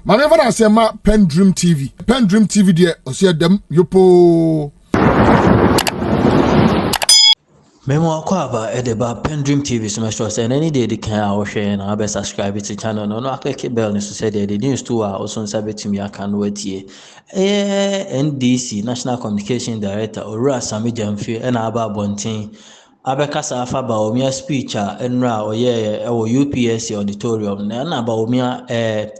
Maneva na say ma PENDREAM TV there o say dem yopo Memo Aquaba Edeba PENDREAM TV semester say any day the can I share and I subscribe to the channel no click bell ni so say the news too are also sabet me aka no atie NDC National Communication Director Ora Sammy Gyamfi and aba bonten abekasa afa Bawumia speech enra oye UPSC auditorium na Bawumia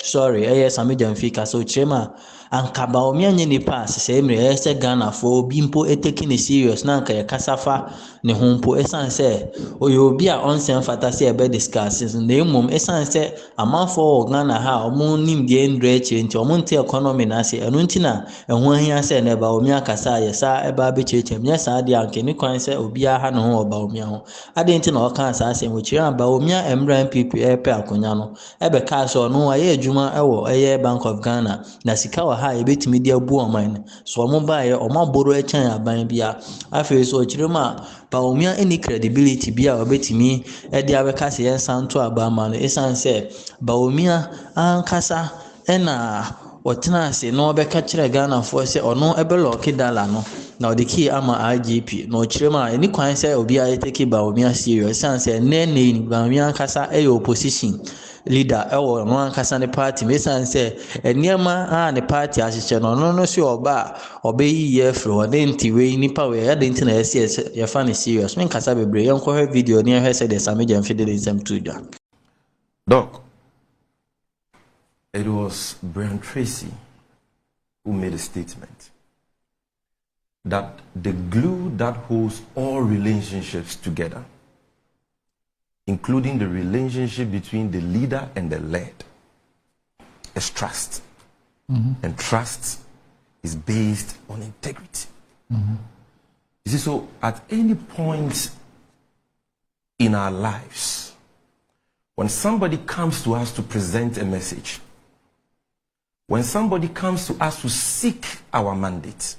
sorry Sammy Gyamfi ka so chema anka Bawumia nye nipa asese emre ese Ghana for bimpo taking it serious na anka kasafa ne hompo esan se oyo obi a onsen fata se ebe discussions na emom esan se amanfo Ghana ha omo nim de ndre nti omo nte economy na se enu nti na ehun ahia se na Bawumia kasa yesa eba be chechem nya sa de anke ni kwan se obi aha no ho Bawumia ho ade nti na oka sa se nwochira Bawumia emra MPP epe akonya no ebe ka so no aye adwuma ewo Bank of Ghana na sika wa ha ebetimi de abu oman so omo ba ye omo boro echan aban bia afi so chirema Bawumia any credibility bia obetimi e de abeka se yensanto abama no esan se Bawumia ankasa ena wotena se no obeka kire Ghana for se ono ebe lock dollar no na the key ama IGP no chirema any kwan se obi a take Bawumia serious esan se nene Bawumia ankasa opposition leader ewo no ankasa ne party mesan se eniema ne party ahyeche no so oba obeyi ye fro de ntiwe nipa we ya de ntina yes ye fa ne serious men kasa bebre ye nko video ne he se de Sammy Gyamfi de nsem tuja. Doc, it was Brian Tracy who made a statement that the glue that holds all relationships together, including the relationship between the leader and the led, is trust. And trust is based on integrity. You see, so at any point in our lives, when somebody comes to us to present a message, when somebody comes to us to seek our mandate,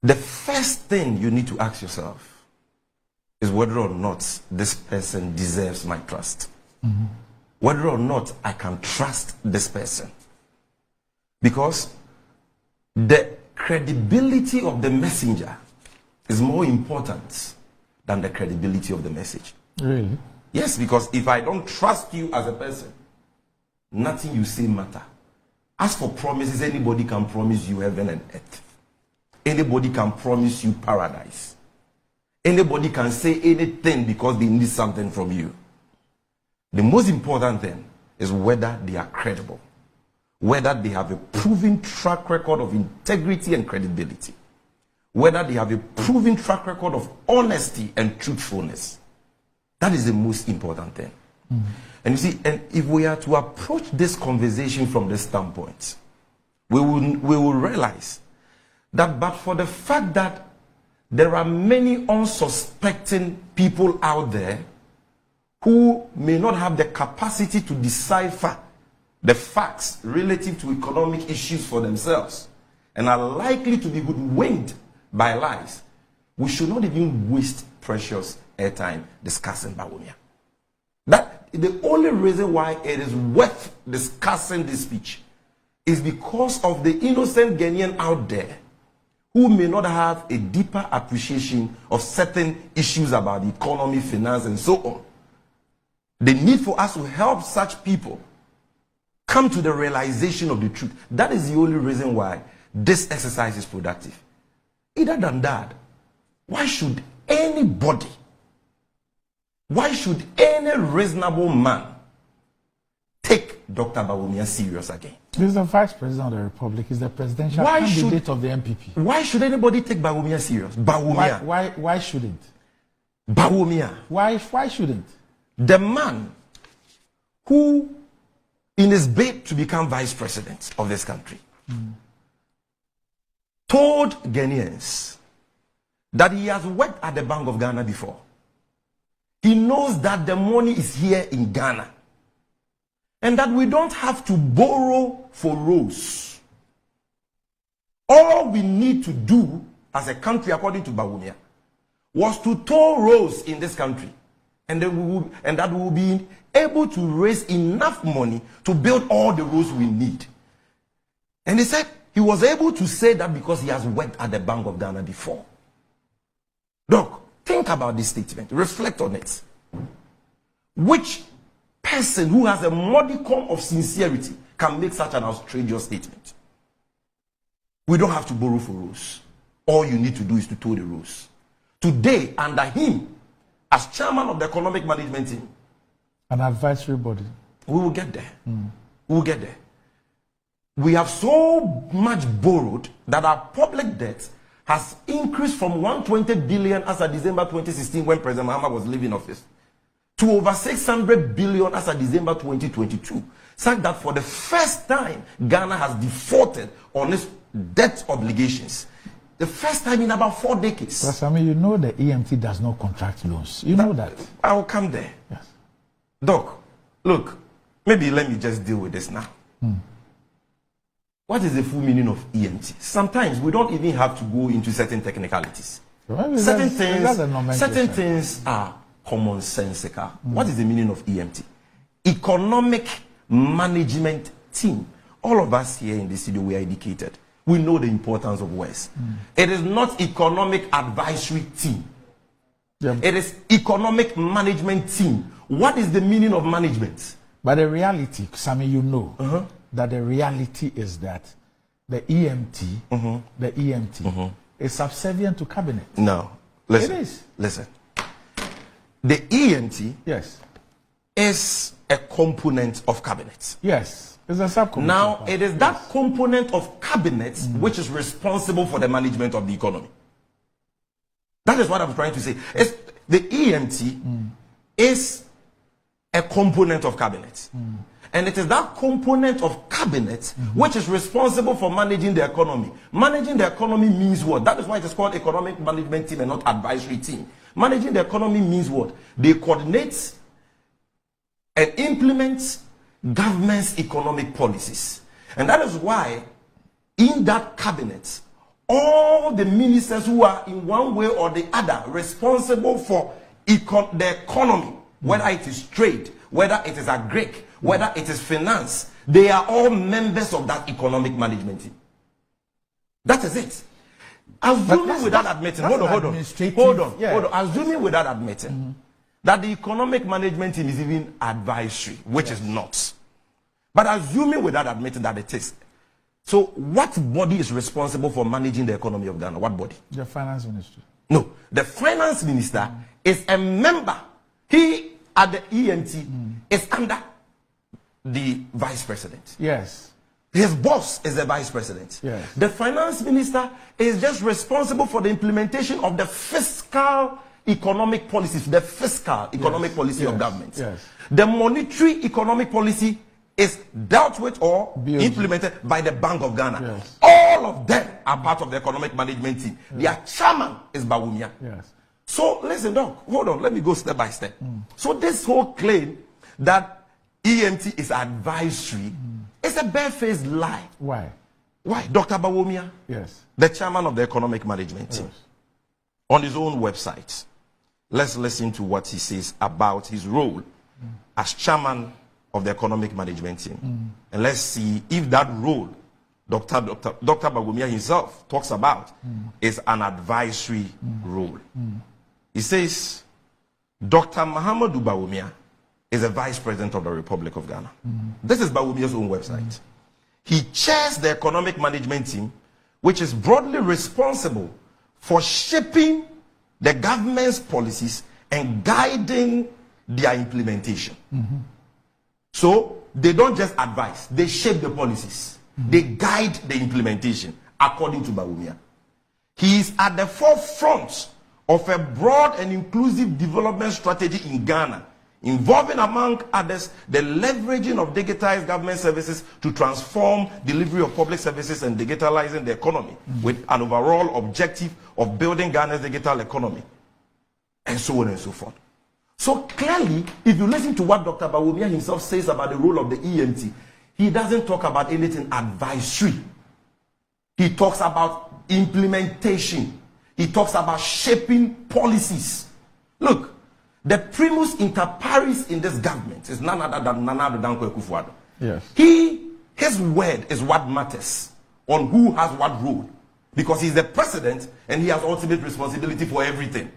the first thing you need to ask yourself is whether or not this person deserves my trust. Whether or not I can trust this person. Because the credibility of the messenger is more important than the credibility of the message. Really? Yes, because if I don't trust you as a person, nothing you say matter. As for promises, anybody can promise you heaven and earth. Anybody can promise you paradise. Anybody can say anything because they need something from you. The most important thing is whether they are credible, whether they have a proven track record of integrity and credibility, whether they have a proven track record of honesty and truthfulness. That is the most important thing. And you see, and if we are to approach this conversation from this standpoint, we will realize that but for the fact that there are many unsuspecting people out there who may not have the capacity to decipher the facts relative to economic issues for themselves and are likely to be hoodwinked by lies, we should not even waste precious airtime discussing Bawumia. That the only reason why it is worth discussing this speech is because of the innocent Ghanaian out there who may not have a deeper appreciation of certain issues about the economy, finance, and so on. The need for us to help such people come to the realization of the truth. That is the only reason why this exercise is productive. Other than that, why should anybody, why should any reasonable man take Dr. Bawumia serious again? This is the Vice President of the Republic. He's the presidential candidate of the MPP. Why should anybody take Bawumia serious? Bawumia. Why shouldn't? Bawumia. Why shouldn't? The man who, in his bid to become vice president of this country, told Ghanaians that he has worked at the Bank of Ghana before. He knows that the money is here in Ghana. And that we don't have to borrow for roads. All we need to do as a country, according to Bawumia, was to toll roads in this country and that we will be able to raise enough money to build all the roads we need. And he said he was able to say that because he has worked at the Bank of Ghana before. Doc, think about this statement. Reflect on it. Which person who has a modicum of sincerity can make such an outrageous statement? We don't have to borrow for roads. All you need to do is to tow the roads. Today, under him, as chairman of the economic management team, an advisory body, we will get there. We will get there. We have so much borrowed that our public debt has increased from 120 billion as of December 2016 when President Mahama was leaving office to over 600 billion as of December 2022. Such that for the first time, Ghana has defaulted on its debt obligations. The first time in about 4 decades. But Sammy, you know the EMT does not contract loans. You know that. I will come there. Yes. Doc, look, maybe let me just deal with this now. What is the full meaning of EMT? Sometimes we don't even have to go into certain technicalities. Well, certain that's things are commonsensical. What is the meaning of EMT? Economic Management Team. All of us here in the studio, we are educated. We know the importance of words. It is not Economic Advisory Team. Yeah. It is Economic Management Team. What is the meaning of management? But the reality, Sammy, you know that the reality is that the EMT, is subservient to cabinet. No. Listen. It is. Listen. The EMT is a component of cabinet. Yes. It's a subcommittee. Now, it is that component of cabinet which is responsible for the management of the economy. That is what I'm trying to say. The EMT is a component of cabinet. And it is that component of cabinet which is responsible for managing the economy. Managing the economy means what? That is why it is called economic management team and not advisory team. Managing the economy means what? They coordinate and implement government's economic policies. And that is why in that cabinet, all the ministers who are in one way or the other responsible for the economy, whether it is trade, whether it is agric, whether it is finance, they are all members of that economic management team. That is it. Assuming without admitting, hold on. Assuming without admitting that the economic management team is even advisory, which is not. But assuming without admitting that it is. So what body is responsible for managing the economy of Ghana? What body? The finance ministry. No, the finance minister is a member. He at the EMT is under the vice president. Yes. His boss is the vice president. Yes. The finance minister is just responsible for the implementation of the fiscal economic policies, the fiscal economic policy of government. Yes. The monetary economic policy is dealt with or implemented by the Bank of Ghana. Yes. All of them are part of the economic management team. Their chairman is Bawumia. Yes. So listen, Doc, hold on, let me go step by step. So this whole claim that EMT is advisory is a barefaced lie. Why? Why? Dr. Bawumia, Yes. the chairman of the economic management team, on his own website, let's listen to what he says about his role as chairman of the economic management team. And let's see if that role Dr. Bawumia himself talks about is an advisory role. He says, Dr. Mahamudu Bawumia is a vice president of the Republic of Ghana. This is Bawumia's own website. He chairs the economic management team, which is broadly responsible for shaping the government's policies and guiding their implementation. So they don't just advise, they shape the policies. They guide the implementation according to Bawumia. He is at the forefront of a broad and inclusive development strategy in Ghana, involving, among others, the leveraging of digitized government services to transform delivery of public services and digitalizing the economy with an overall objective of building Ghana's digital economy, and so on and so forth. So clearly, if you listen to what Dr. Bawumia himself says about the role of the EMT, he doesn't talk about anything advisory. He talks about implementation. He talks about shaping policies. Look, The primus inter pares in this government is none other than Nana Addo Dankwa Akufo-Addo. Yes. His word is what matters on who has what role, because he's the president and he has ultimate responsibility for everything.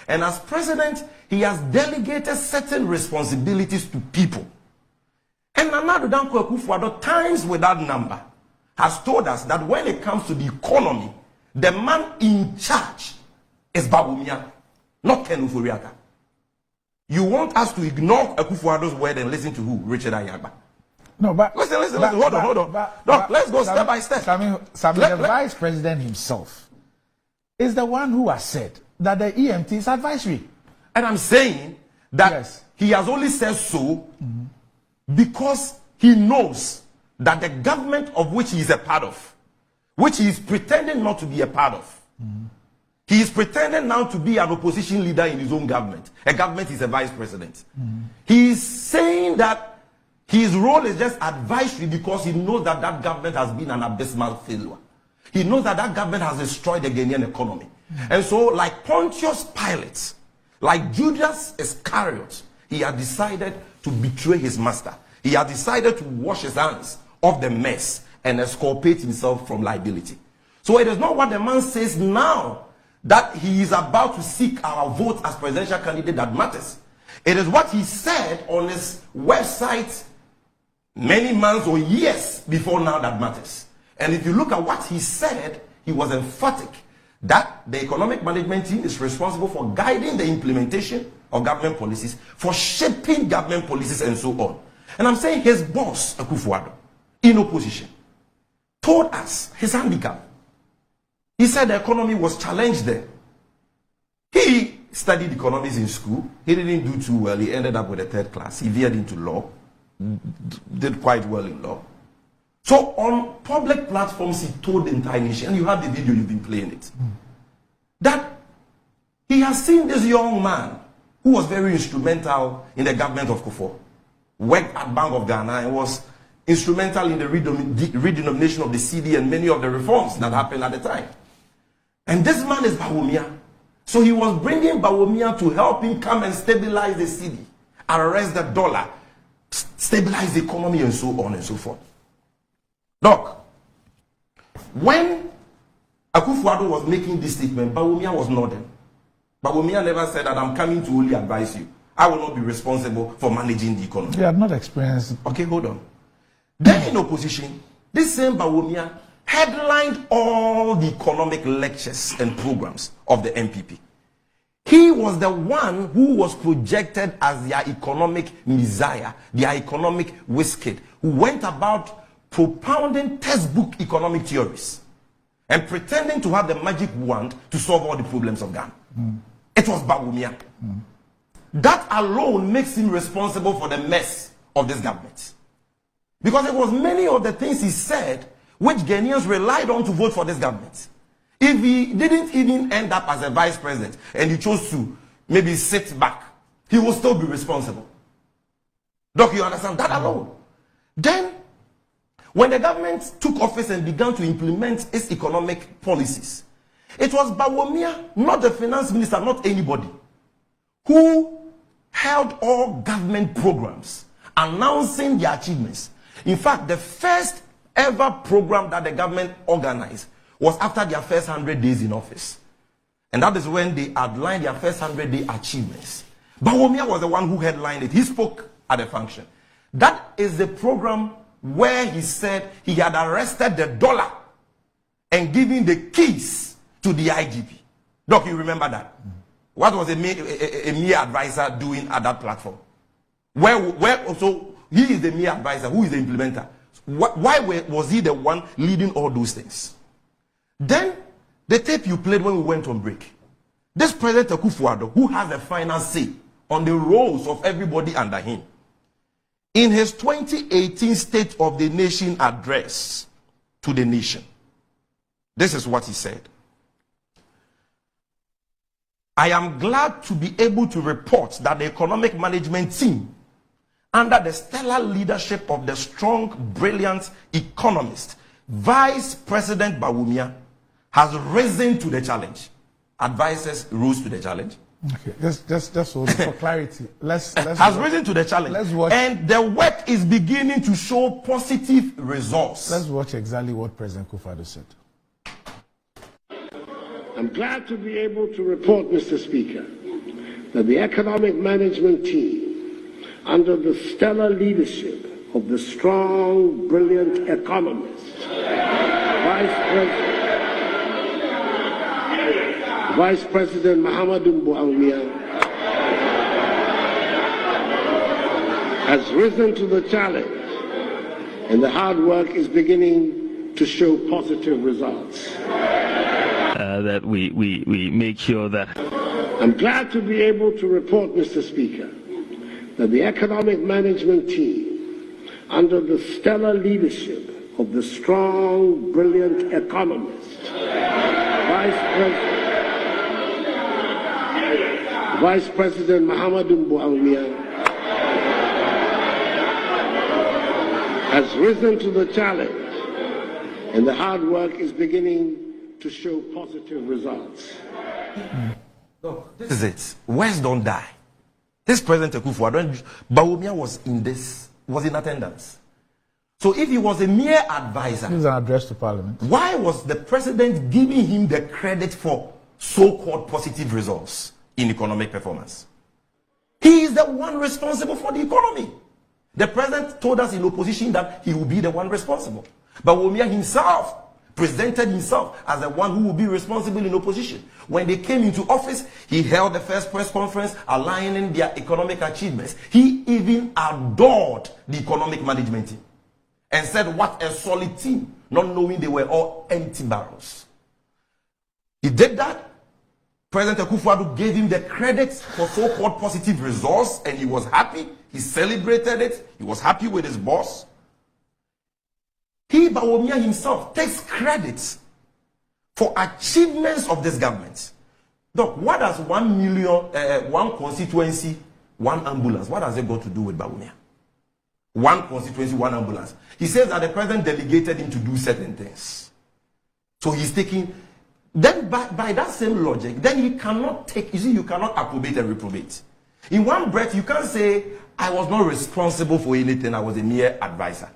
And as president, he has delegated certain responsibilities to people. And Nana Addo Dankwa Akufo-Addo, times without number, has told us that when it comes to the economy, the man in charge is Bawumia, not Ken Uforiaga. You want us to ignore Akufo-Addo's word and listen to who? Richard Ayagba. No, but listen. Hold on. Doc, let's go step by step. Sammy, the vice president himself is the one who has said that the EMT is advisory. And I'm saying that Yes. he has only said so because he knows that the government of which he is a part of, which he is pretending not to be a part of, he is pretending now to be an opposition leader in his own government. A government is a vice president. He is saying that his role is just advisory because he knows that that government has been an abysmal failure. He knows that that government has destroyed the Ghanaian economy. And so, like Pontius Pilate, like Judas Iscariot, he had decided to betray his master. He had decided to wash his hands of the mess and exculpate himself from liability. So it is not what the man says now that he is about to seek our vote as presidential candidate that matters. It is what he said on his website many months or years before now that matters. And if you look at what he said, he was emphatic that the economic management team is responsible for guiding the implementation of government policies, for shaping government policies and so on. And I'm saying his boss, Akufo-Addo, in opposition, told us his handicap. He said the economy was challenged there. He studied economics in school. He didn't do too well. He ended up with a third class. He veered into law. Did quite well in law. So on public platforms, he told the entire nation, and you have the video, you've been playing it, that he has seen this young man who was very instrumental in the government of Kufuor, worked at Bank of Ghana and was instrumental in the redenomination of the CD and many of the reforms that happened at the time. And this man is Bawumia. So he was bringing Bawumia to help him come and stabilize the CD, arrest the dollar, stabilize the economy and so on and so forth. Doc, when Akufo-Addo was making this statement, Bawumia was nodding. Bawumia never said that I'm coming to only advise you. I will not be responsible for managing the economy. They have not experienced. Okay, hold on. Then in opposition, this same Bawumia headlined all the economic lectures and programs of the MPP. He was the one who was projected as their economic messiah, their economic wizkid, who went about propounding textbook economic theories and pretending to have the magic wand to solve all the problems of Ghana. It was Bawumia. That alone makes him responsible for the mess of this government. Because it was many of the things he said which Ghanaians relied on to vote for this government. If he didn't even end up as a vice president and he chose to maybe sit back, he will still be responsible. Doc, you understand that alone? Then, when the government took office and began to implement its economic policies, it was Bawumia, not the finance minister, not anybody, who held all government programs announcing their achievements. In fact, the first ever program that the government organized was after their first 100 days in office. And that is when they outlined their first 100-day achievements. Bawumia was the one who headlined it. He spoke at the function. That is the program where he said he had arrested the dollar and given the keys to the IGP. Doc, you remember that? What was a mere advisor doing at that platform? So he is the mere advisor. Who is the implementer? Why was he the one leading all those things? Then, the tape you played when we went on break. This President Akufo-Addo, who has the final say on the roles of everybody under him, in his 2018 State of the Nation address to the nation, this is what he said. I am glad to be able to report that the economic management team, under the stellar leadership of the strong, brilliant economist, Vice President Bawumia, has risen to the challenge. Advisors rose to the challenge. Okay, just hold it for clarity. Has risen to the challenge. Let's watch. And the work is beginning to show positive results. Let's watch exactly what President Akufo-Addo said. I'm glad to be able to report, Mr. Speaker, that the economic management team, under the stellar leadership of the strong, brilliant economist, Vice President Bawumia, has risen to the challenge, and the hard work is beginning to show positive results. That we make sure that. I'm glad to be able to report, Mr. Speaker, that the economic management team, under the stellar leadership of the strong, brilliant economist, Vice President Bawumia, has risen to the challenge, and the hard work is beginning to show positive results. Look, this is it. Words don't die. This President Akufo-Addo, Bawumia was in attendance. So if he was a mere advisor, this is an address to Parliament. Why was the president giving him the credit for so-called positive results in economic performance? He is the one responsible for the economy. The president told us in opposition that he will be the one responsible. But Bawumia himself presented himself as the one who will be responsible in opposition. When they came into office, he held the first press conference aligning their economic achievements. He even adored the economic management team and said, what a solid team, not knowing they were all empty barrels. He did that. President Akufo-Addo gave him the credit for so-called positive results, and he was happy. He celebrated it. He was happy with his boss. He, Bawumia himself, takes credit for achievements of this government. Look, what does 1 million, one constituency, one ambulance, what has it got to do with Bawumia? One constituency, one ambulance. He says that the president delegated him to do certain things. So he's taking, then by that same logic, then he cannot take, you see, you cannot approbate and reprobate. In one breath, you can't say, I was not responsible for anything, I was a mere advisor.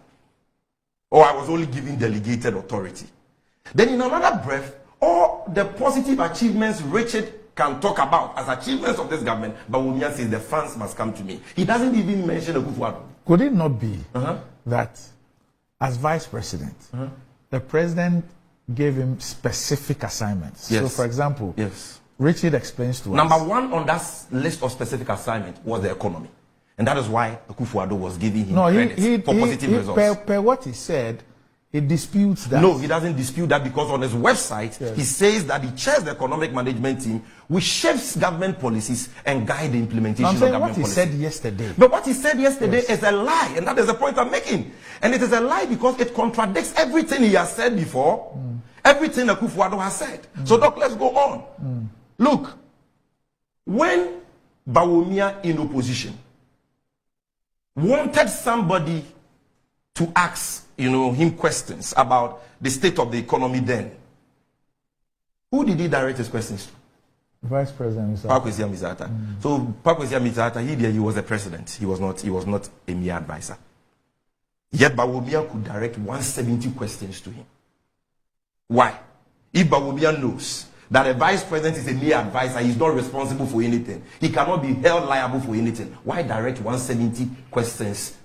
Or I was only given delegated authority. Then in another breath, all the positive achievements Richard can talk about as achievements of this government, Bawumia says the funds must come to me. He doesn't even mention Akufo-Addo. Could it not be that as vice president, the president gave him specific assignments? Yes. So for example, yes, Richard explains to us. Number one on that list of specific assignments was the economy. And that is why Akufo-Addo was giving him credit for positive results. Per what he said, he disputes that. No, he doesn't dispute that, because on his website, he says that he chairs the economic management team, which shapes government policies and guide the implementation of government policies. What he said yesterday. But what he said yesterday is a lie, and that is the point I'm making. And it is a lie because it contradicts everything he has said before, everything Akufo-Addo has said. So, Doc, let's go on. Look, when Bawumia in opposition wanted somebody to ask, him questions about the state of the economy then, who did he direct his questions to? Vice President Mizata. So Mizata, he was a president. He was not a mere advisor. Yet Bawumia could direct 170 questions to him. Why? If Bawumia knows that a vice president is a mere advisor, he's not responsible for anything, he cannot be held liable for anything, why direct 170 questions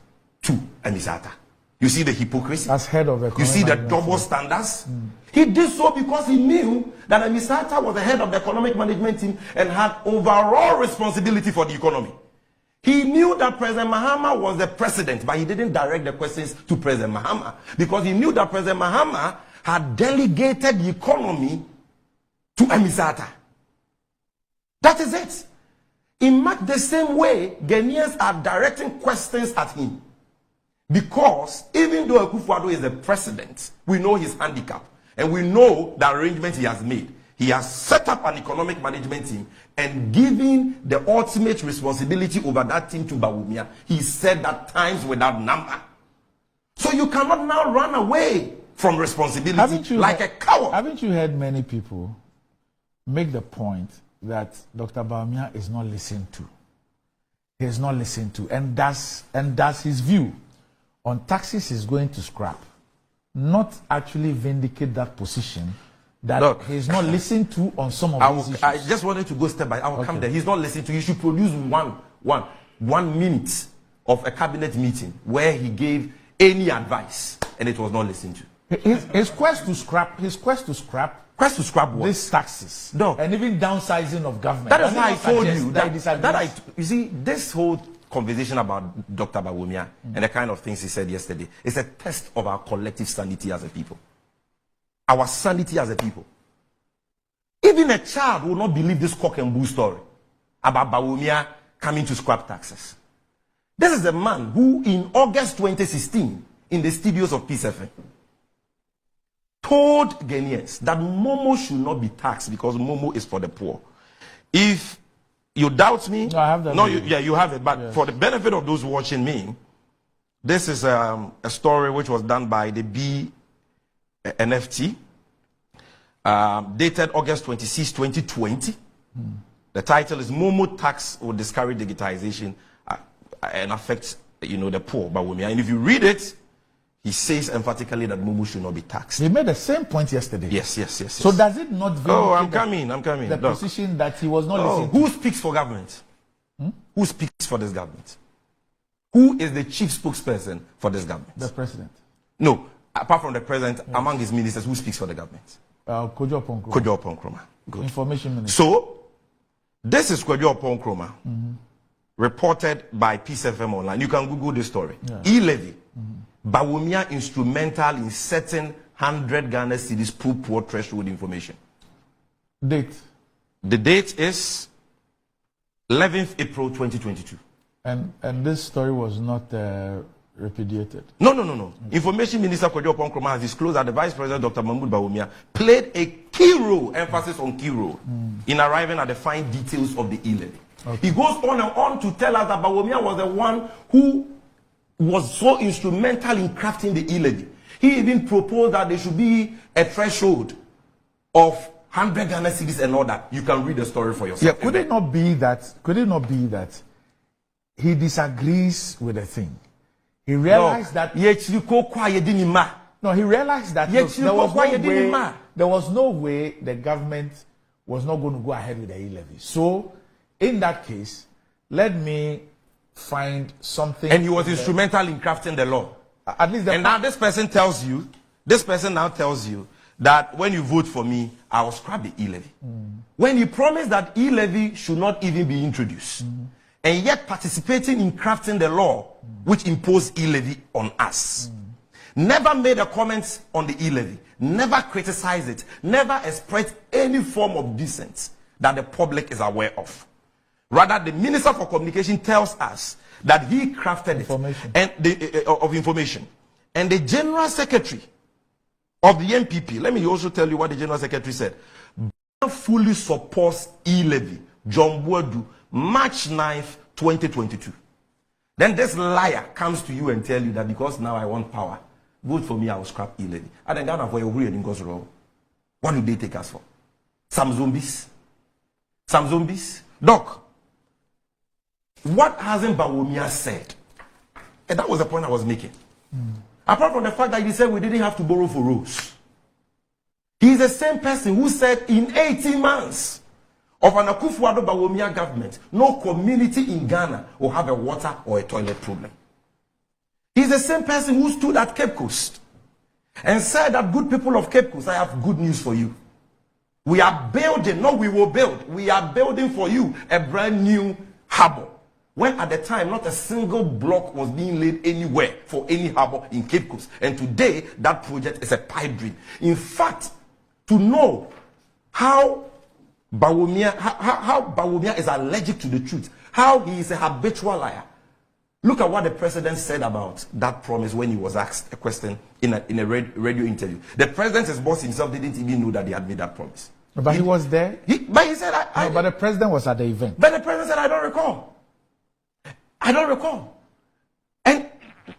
to Mizata? You see the hypocrisy? As head of economic You see the double standards? He did so because he knew that Mizata was the head of the economic management team and had overall responsibility for the economy. He knew that President Mahama was the president, but he didn't direct the questions to President Mahama because he knew that President Mahama had delegated the economy to Mizata. That is it. In much the same way, Ghanaians are directing questions at him. Because even though Akufo-Addo is the president, we know his handicap. And we know the arrangements he has made. He has set up an economic management team and given the ultimate responsibility over that team to Bawumia. He said that times without number. So you cannot now run away from responsibility like a coward. Haven't you heard many people make the point that Dr. Bawumia is not listened to. He is not listened to, and that's his view on taxes is going to scrap, not actually vindicate that position that Look, he's not listened to on some of these issues. I just wanted to go step by. I will come there. He's not listening to. You should produce one minute of a cabinet meeting where he gave any advice and it was not listened to. His quest to scrap What? these taxes, No. and even downsizing of government. That is Does why I it not told suggest you that he disagrees? you see, this whole conversation about Dr. Bawumia and the kind of things he said yesterday is a test of our collective sanity as a people. Our sanity as a people. Even a child will not believe this cock and bull story about Bawumia coming to scrap taxes. This is a man who, in August 2016, in the studios of Peace FM, told Ghanaians that Momo should not be taxed because Momo is for the poor. If you doubt me, no, I have that. No, you have it. But for the benefit of those watching me, this is a story which was done by the BNFT, dated August 26, 2020. The title is "Momo Tax Will Discourage Digitalization and Affect, the poor." Bawumia. And if you read it, he says emphatically that Momo should not be taxed. He made the same point yesterday. Yes. So does it not vindicate I'm coming. the Look. position that he was not listening to? Who speaks for government? Who speaks for this government? Who is the chief spokesperson for this government? The president. No, apart from the president, among his ministers, who speaks for the government? Kojo Opp0sition. Kojo Opp0sition. Good. Information minister. So, this is Kojo Opp0sition, reported by Peace FM Online. You can Google this story. E-levy. Bawumia instrumental in setting 100 Ghana cedis poor threshold information. Date. The date is 11th April 2022. And this story was not repudiated. No. Information Minister Kojo Opp0sition has disclosed that the Vice President Dr. Mahmoud Bawumia played a key role, emphasis on key role, in arriving at the fine details of the e-levy. He goes on and on to tell us that Bawumia was the one who was so instrumental in crafting the e-levy. He even proposed that there should be a threshold of 100 Ghana cedis and all that. You can read the story for yourself. Yeah, could it not be that he disagrees with the thing? He realized that he realized that there was no way the government was not going to go ahead with the e-levy. So in that case, let me find something. And he was instrumental in crafting the law. At least now this person now tells you that when you vote for me, I will scrap the e-levy. When he promised that e-levy should not even be introduced, and yet participating in crafting the law which imposed e-levy on us. Never made a comment on the e-levy, never criticized it, never expressed any form of dissent that the public is aware of. Rather, the Minister for Communication tells us that he crafted information. Of information. And the General Secretary of the NPP, let me also tell you what the General Secretary said, fully supports e-levy, John Boadu, March 9th, 2022. Then this liar comes to you and tell you that because now I want power, vote for me, I will scrap e-levy. And then Ghana for your reading goes wrong. What do they take us for? Some zombies? Doc, what hasn't Bawumia said? And that was the point I was making. Apart from the fact that he said we didn't have to borrow for roads. He's the same person who said in 18 months of an Akufo-Addo Bawumia government, no community in Ghana will have a water or a toilet problem. He's the same person who stood at Cape Coast and said that good people of Cape Coast, I have good news for you. We are building, no, we will build. We are building for you a brand new harbor. When at the time, not a single block was being laid anywhere for any harbor in Cape Coast. And today, that project is a pipe dream. In fact, to know how Bawumia is allergic to the truth, how he is a habitual liar. Look at what the president said about that promise when he was asked a question in a radio interview. The president's boss himself didn't even know that he had made that promise. But he was there? But he said, but the president was at the event. But the president said, I don't recall. And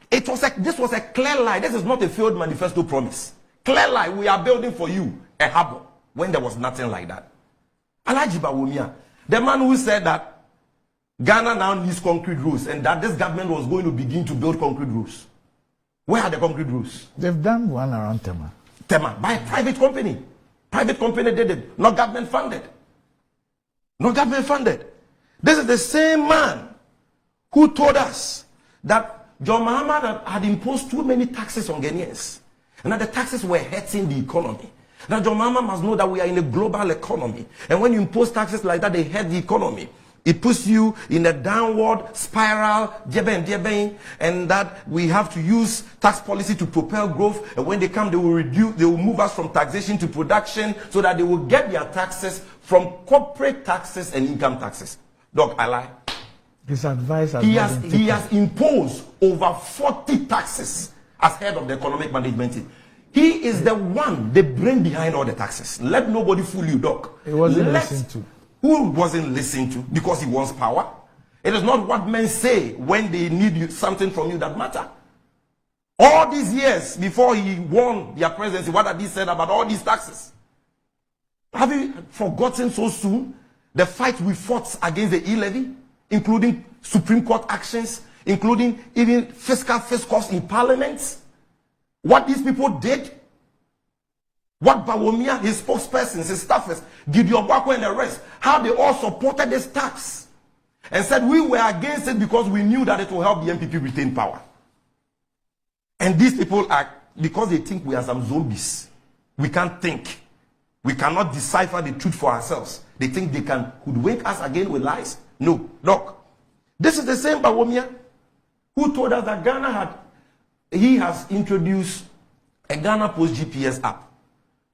this was a clear lie. This is not a failed manifesto promise. Clear lie. We are building for you a harbor when there was nothing like that. Alhaji Bawumia, the man who said that Ghana now needs concrete roads and that this government was going to begin to build concrete roads. Where are the concrete roads? They've done one around Tema. Tema, by a private company. Private company did it, not government funded. Not government funded. This is the same man who told us that John Mahama had imposed too many taxes on Ghanaians and that the taxes were hurting the economy. Now John Mahama must know that we are in a global economy, and when you impose taxes like that, they hurt the economy. It puts you in a downward spiral, and that we have to use tax policy to propel growth. And when they come, they will move us from taxation to production so that they will get their taxes from corporate taxes and income taxes. Doc, I lie. His advice has he has imposed over 40 taxes as head of the economic management team. He is the one, the brain behind all the taxes. Let nobody fool you, Doc. He wasn't listened to. Who wasn't listened to? Because he wants power. It is not what men say when they need something from you that matter. All these years before he won their presidency, what had he said about all these taxes? Have you forgotten so soon the fight we fought against the e-levy, including Supreme Court actions, including even fiscal costs in parliament? What these people did? What Bawumia, his spokespersons, his staffers, Gideon Bako and the rest, how they all supported this tax and said we were against it because we knew that it will help the MPP retain power. And these people are, because they think we are some zombies, we can't think. We cannot decipher the truth for ourselves. They think they can hoodwink us again with lies. No, look. This is the same Bawumia who told us that he has introduced a Ghana Post GPS app,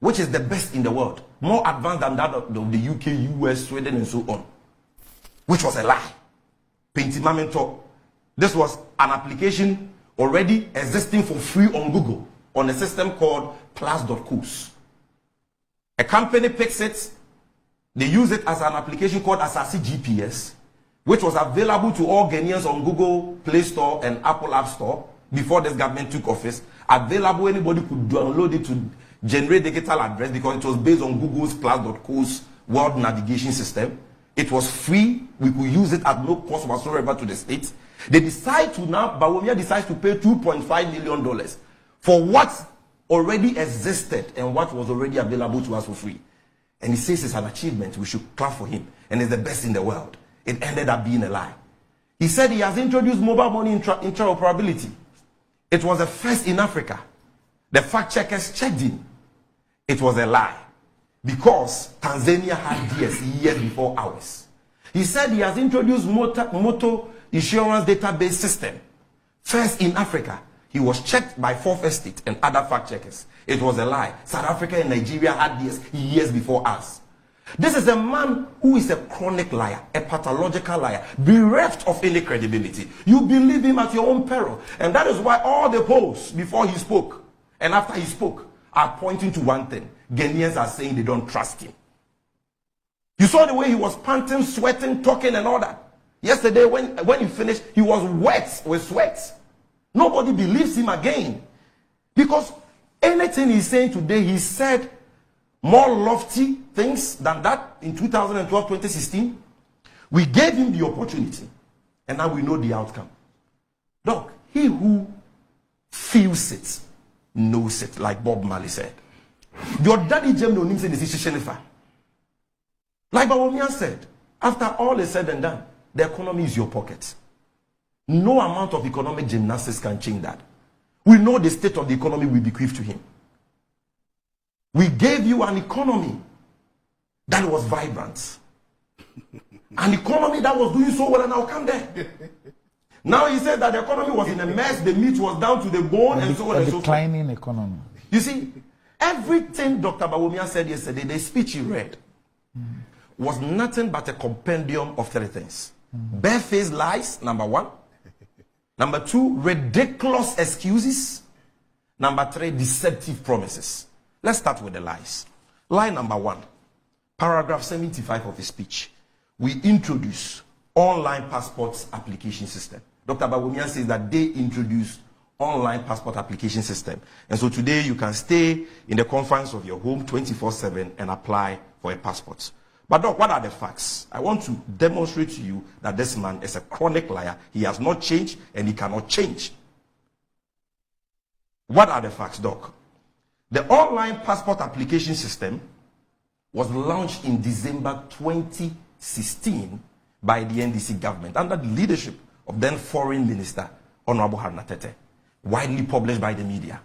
which is the best in the world, more advanced than that of the UK, US, Sweden, and so on, which was a lie. Pentimamento. This was an application already existing for free on Google on a system called Plus.coos. A company picks it, they use it as an application called Asasi GPS, which was available to all Ghanaians on Google Play Store and Apple App Store before this government took office. Available, anybody could download it to generate digital address because it was based on Google's Plus.coos world navigation system. It was free. We could use it at no cost whatsoever to the state. They decide to now, Bawumia decides to pay $2.5 million for what already existed and what was already available to us for free. And he says it's an achievement. We should clap for him. And it's the best in the world. It ended up being a lie. He said he has introduced mobile money interoperability. It was the first in Africa. The fact checkers checked in. It was a lie. Because Tanzania had DS years before ours. He said he has introduced motor insurance database system. First in Africa. He was checked by Fourth Estate and other fact checkers. It was a lie. South Africa and Nigeria had DS years before us. This is a man who is a chronic liar, a pathological liar, bereft of any credibility. You believe him at your own peril. And that is why all the polls before he spoke and after he spoke are pointing to one thing. Ghanaians are saying they don't trust him. You saw the way he was panting, sweating, talking and all that. Yesterday when he finished, he was wet with sweat. Nobody believes him again. Because anything he's saying today, he said more lofty things than that in 2012, 2016. We gave him the opportunity. And now we know the outcome. Look, he who feels it, knows it, like Bob Marley said. Your daddy Jim no names in the decision. Like Bawumia said, after all is said and done, the economy is your pocket. No amount of economic gymnastics can change that. We know the state of the economy we bequeath to him. We gave you an economy that was vibrant. An economy that was doing so well, and I'll come there. Now he said that the economy was in a mess, the meat was down to the bone, and so on and so forth. A declining economy. You see, everything Dr. Bawumia said yesterday, the speech he read, was nothing but a compendium of three things. Barefaced lies, number one. Number two, ridiculous excuses. Number three, deceptive promises. Let's start with the lies. Lie number one, paragraph 75 of his speech. We introduce online passports application system. Dr. Bawumia says that they introduced online passport application system. And so today you can stay in the confines of your home 24/7 and apply for a passport. But Doc, what are the facts? I want to demonstrate to you that this man is a chronic liar. He has not changed and he cannot change. What are the facts, Doc? The online passport application system was launched in December 2016 by the NDC government under the leadership of then Foreign Minister Honorable Haruna Tete, widely published by the media.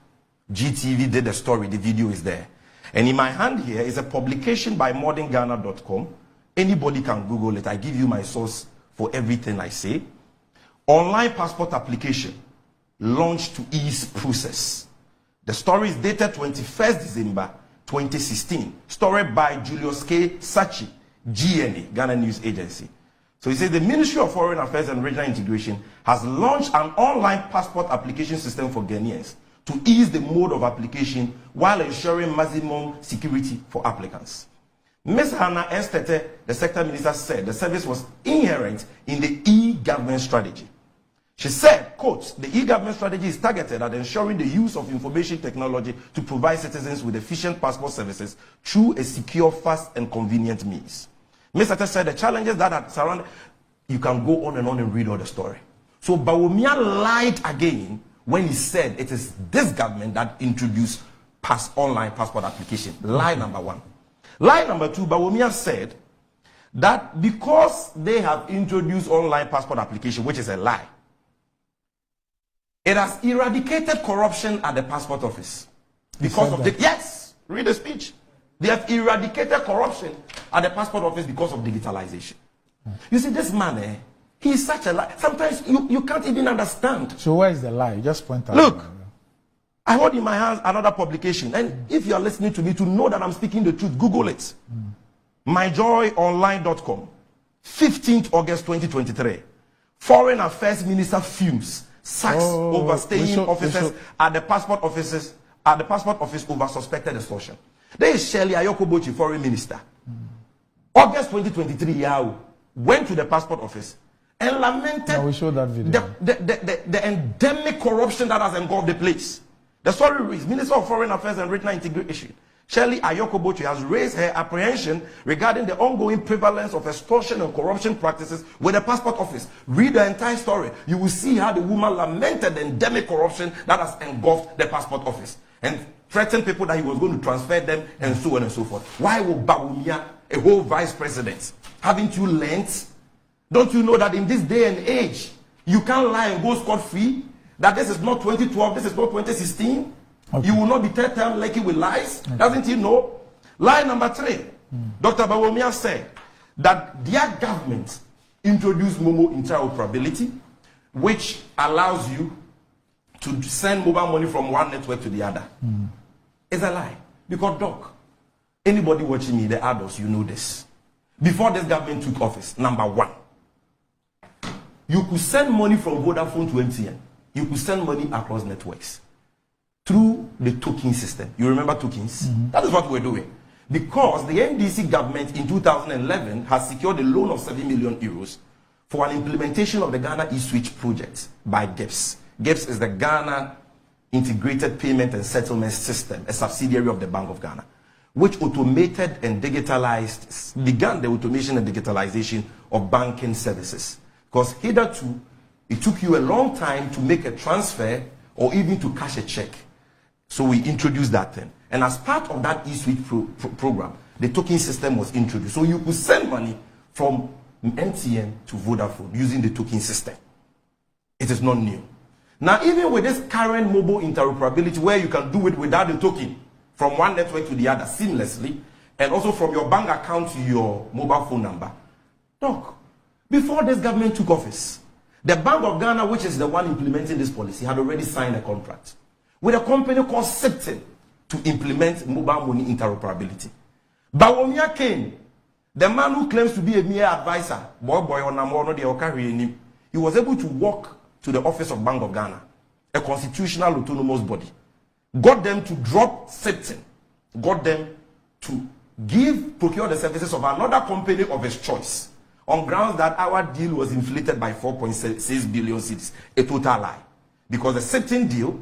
GTV did the story, the video is there. And in my hand here is a publication by modernghana.com. Anybody can Google it. I give you my source for everything I say. Online passport application launched to ease process. The story is dated 21st December 2016. Story by Julius K. Sachi, GNA, Ghana News Agency. So he says the Ministry of Foreign Affairs and Regional Integration has launched an online passport application system for Ghanaians to ease the mode of application while ensuring maximum security for applicants. Ms. Hannah Estete, the sector minister, said the service was inherent in the e-government strategy. She said, quote, the e-government strategy is targeted at ensuring the use of information technology to provide citizens with efficient passport services through a secure, fast, and convenient means. Ms. Estete said the challenges that are surrounded, you can go on and read all the story. So Bawumia lied again when he said it is this government that introduced online passport application. Lie number one. Lie number two, Bawumia said that because they have introduced online passport application, which is a lie, it has eradicated corruption at the passport office. Because of the, yes, read the speech. They have eradicated corruption at the passport office because of digitalization. You see, this man, he's such a lie. Sometimes you can't even understand. So where is the lie? Just point out. Look, I hold in my hands another publication. And if you are listening to me to know that I'm speaking the truth, Google it. myjoyonline.com, 15th August 2023. Foreign Affairs Minister fumes, sacks overstaying officers at the passport offices over suspected extortion. There is Shirley Ayokobochi, Foreign Minister. August 2023, Yahoo went to the passport office and lamented we show that video. The endemic corruption that has engulfed the place. The story reads, Minister of Foreign Affairs and Regional Integration, Shirley Ayokobochi, has raised her apprehension regarding the ongoing prevalence of extortion and corruption practices with the passport office. Read the entire story. You will see how the woman lamented the endemic corruption that has engulfed the passport office and threatened people that he was going to transfer them and so on and so forth. Why would Bawumia, a whole vice president, haven't you learned? Don't you know that in this day and age, you can't lie and go scot-free? That this is not 2012, this is not 2016. Okay. You will not be third time lucky with lies. Okay. Doesn't he know? Lie number 3. Dr. Bawumia said that their government introduced Momo interoperability, which allows you to send mobile money from one network to the other. It's a lie. Because, Doc, anybody watching me, the adults, you know this. Before this government took office, number 1, you could send money from Vodafone to MTN. You could send money across networks through the token system. You remember tokens? That is what we're doing. Because the NDC government in 2011 has secured a loan of 7 million euros for an implementation of the Ghana e-Switch project by GIPS. GIPS is the Ghana Integrated Payment and Settlement System, a subsidiary of the Bank of Ghana, which automated and digitalized, began the automation and digitalization of banking services. Because hitherto, it took you a long time to make a transfer or even to cash a check. So we introduced that thing. And as part of that e-Switch program, the token system was introduced. So you could send money from MTN to Vodafone using the token system. It is not new. Now, even with this current mobile interoperability where you can do it without the token from one network to the other seamlessly, and also from your bank account to your mobile phone number. Look, before this government took office, the Bank of Ghana, which is the one implementing this policy, had already signed a contract with a company called Septin to implement mobile money interoperability. Bawumia came, the man who claims to be a mere advisor, he was able to walk to the office of Bank of Ghana, a constitutional autonomous body, got them to drop Septin, got them to procure the services of another company of his choice, on grounds that our deal was inflated by 4.6 billion cedis, a total lie. Because the Septin deal,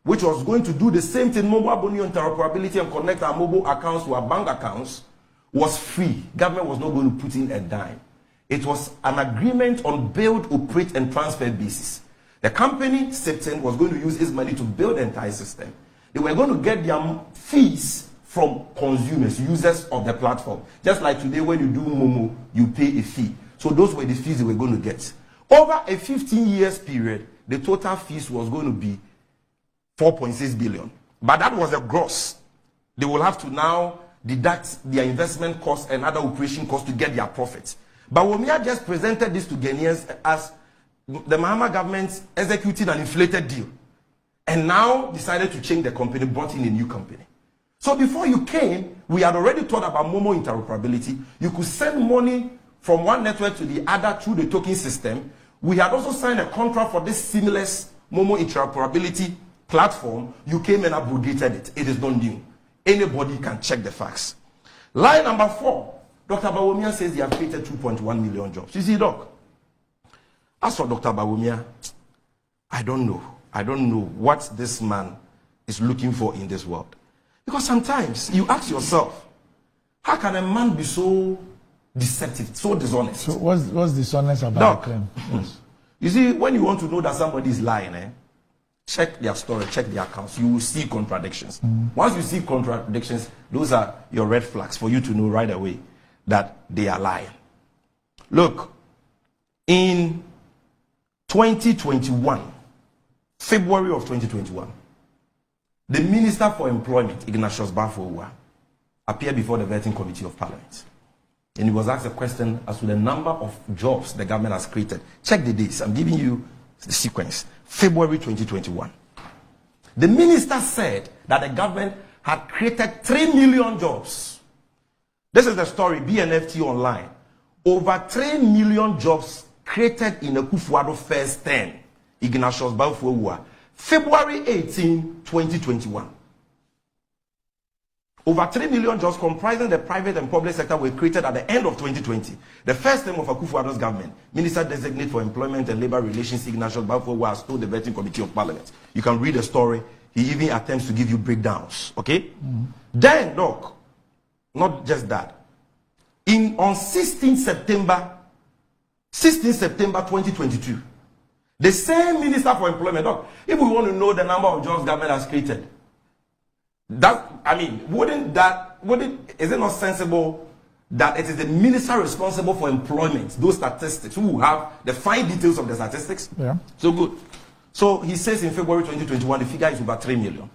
which was going to do the same thing, mobile money interoperability, and connect our mobile accounts to our bank accounts, was free. Government was not going to put in a dime. It was an agreement on build, operate, and transfer basis. The company, Septon, was going to use its money to build the entire system. They were going to get their fees from consumers, users of the platform. Just like today, when you do Momo, you pay a fee. So those were the fees they were going to get. Over a 15 years period, the total fees was going to be 4.6 billion. But that was a gross. They will have to now deduct their investment costs and other operation costs to get their profits. Bawumia just presented this to Ghanaians as the Mahama government executing an inflated deal. And now decided to change the company, brought in a new company. So before you came, we had already thought about Momo interoperability. You could send money from one network to the other through the token system. We had also signed a contract for this seamless Momo interoperability platform. You came and abrogated it. It is not new. Anybody can check the facts. Line number 4. Dr. Bawumia says they have created 2.1 million jobs. You see, Doc, as for Dr. Bawumia, I don't know. I don't know what this man is looking for in this world. Because sometimes you ask yourself, how can a man be so deceptive, so dishonest? So what's dishonest about Doc, the claim? Yes. You see, when you want to know that somebody is lying, check their story, check their accounts. You will see contradictions. Once you see contradictions, those are your red flags for you to know right away that they are lying. Look, in 2021, February of 2021, the Minister for Employment, Ignatius Bafo, appeared before the Vetting Committee of Parliament. And he was asked a question as to the number of jobs the government has created. Check the dates. I'm giving you the sequence. February 2021. The minister said that the government had created 3 million jobs. This is the story, BNFT online. Over 3 million jobs created in the Kufuor first term. Ignatius Bafo, February 18, 2021. Over 3 million jobs comprising the private and public sector were created at the end of 2020. The first term of Akufo-Addo's government, Minister Designate for Employment and Labour Relations, Ignatius Bafo, has told the Vetting Committee of Parliament. You can read the story. He even attempts to give you breakdowns. Okay? Then, Doc, not just that. On 16 September 2022, the same Minister for Employment, Doc, if we want to know the number of jobs government has created, is it not sensible that it is the minister responsible for employment, those statistics, who have the fine details of the statistics? Yeah. So good. So he says in February 2021, the figure is over 3 million.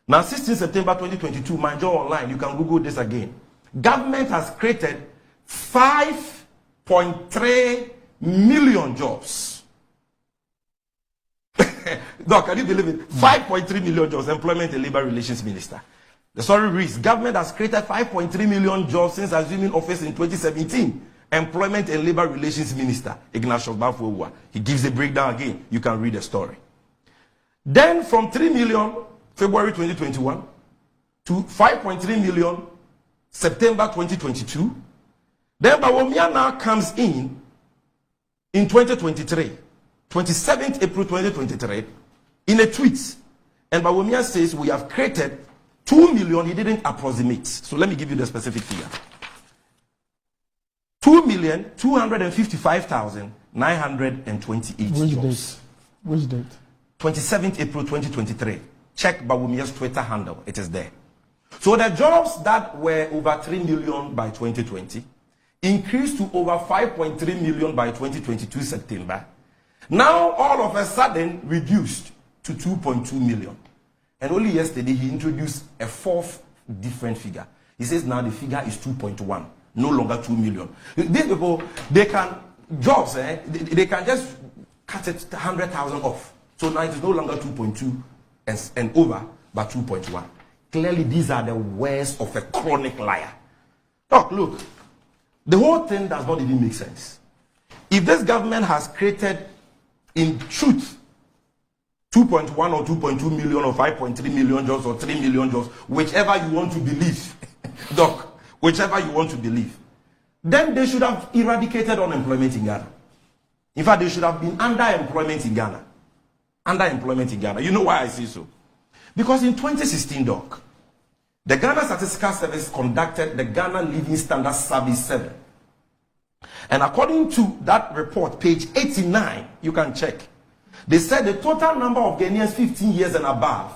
Now, 16 September 2022, my job online, you can Google this again. Government has created 5.3 million jobs. Doc, can you believe it? 5.3 million jobs, Employment and Labour Relations Minister. The story reads, government has created 5.3 million jobs since assuming office in 2017. Employment and Labour Relations Minister, Ignatius Bafo. He gives a breakdown again. You can read the story. Then from 3 million, February 2021, to 5.3 million, September 2022. Then Bawumia now comes in 2023. 27th April 2023, in a tweet, and Bawumia says we have created 2 million. He didn't approximate. So let me give you the specific figure. 2,255,928 Which jobs. date? Which date? 27th April 2023. Check Bawumia's Twitter handle. It is there. So the jobs that were over 3 million by 2020 increased to over 5.3 million by 2022 September. Now, all of a sudden, reduced to 2.2 million. And only yesterday, he introduced a fourth different figure. He says now the figure is 2.1, no longer 2 million. These people, they can, jobs, they can just cut it 100,000 off. So now it is no longer 2.2 and over, but 2.1. Clearly, these are the words of a chronic liar. Look, the whole thing does not even make sense. If this government has created, in truth, 2.1 or 2.2 million or 5.3 million jobs or 3 million jobs, whichever you want to believe, Doc, whichever you want to believe, then they should have eradicated unemployment in Ghana. In fact, they should have been underemployment in Ghana. Underemployment in Ghana. You know why I say so? Because in 2016, Doc, The Ghana Statistical Service conducted the Ghana Living Standard Survey 7. And according to that report, page 89, you can check. They said the total number of Ghanaians 15 years and above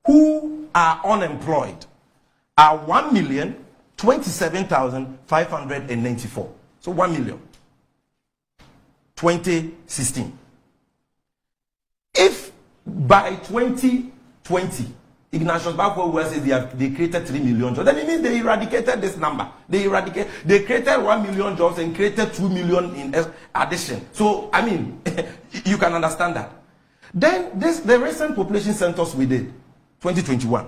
who are unemployed are 1,027,594. So 1 million. 2016. If by 2020, Ignatius Bawumia says they created 3 million jobs, then it means they eradicated this number. They created 1 million jobs and created 2 million in addition. So, I mean, you can understand that. Then the recent population census we did, 2021,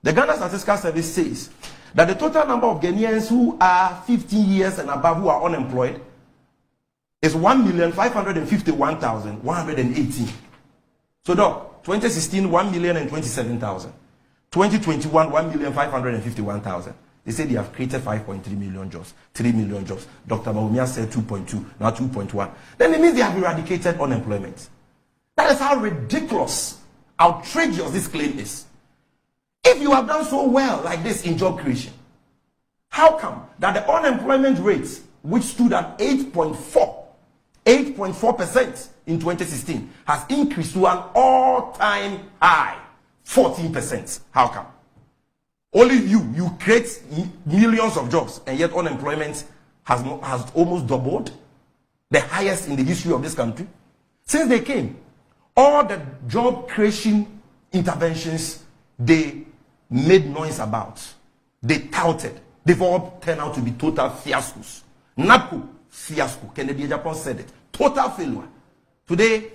the Ghana Statistical Service says that the total number of Ghanaians who are 15 years and above who are unemployed is 1,551,118. So, Doc, 2016, 1,027,000. 2021, 1,551,000. They say they have created 5.3 million jobs, 3 million jobs. Dr. Bawumia said 2.2, now 2.1. Then it means they have eradicated unemployment. That is how ridiculous, outrageous this claim is. If you have done so well like this in job creation, how come that the unemployment rate, which stood at 8.4% in 2016, has increased to an all-time high, 14%? How come? Only you create millions of jobs, and yet unemployment has almost doubled, the highest in the history of this country. Since they came, all the job creation interventions they made noise about, they touted, they've all turned out to be total fiascos. NAPCO, fiasco. Kennedy Japan said it. Total failure. Today,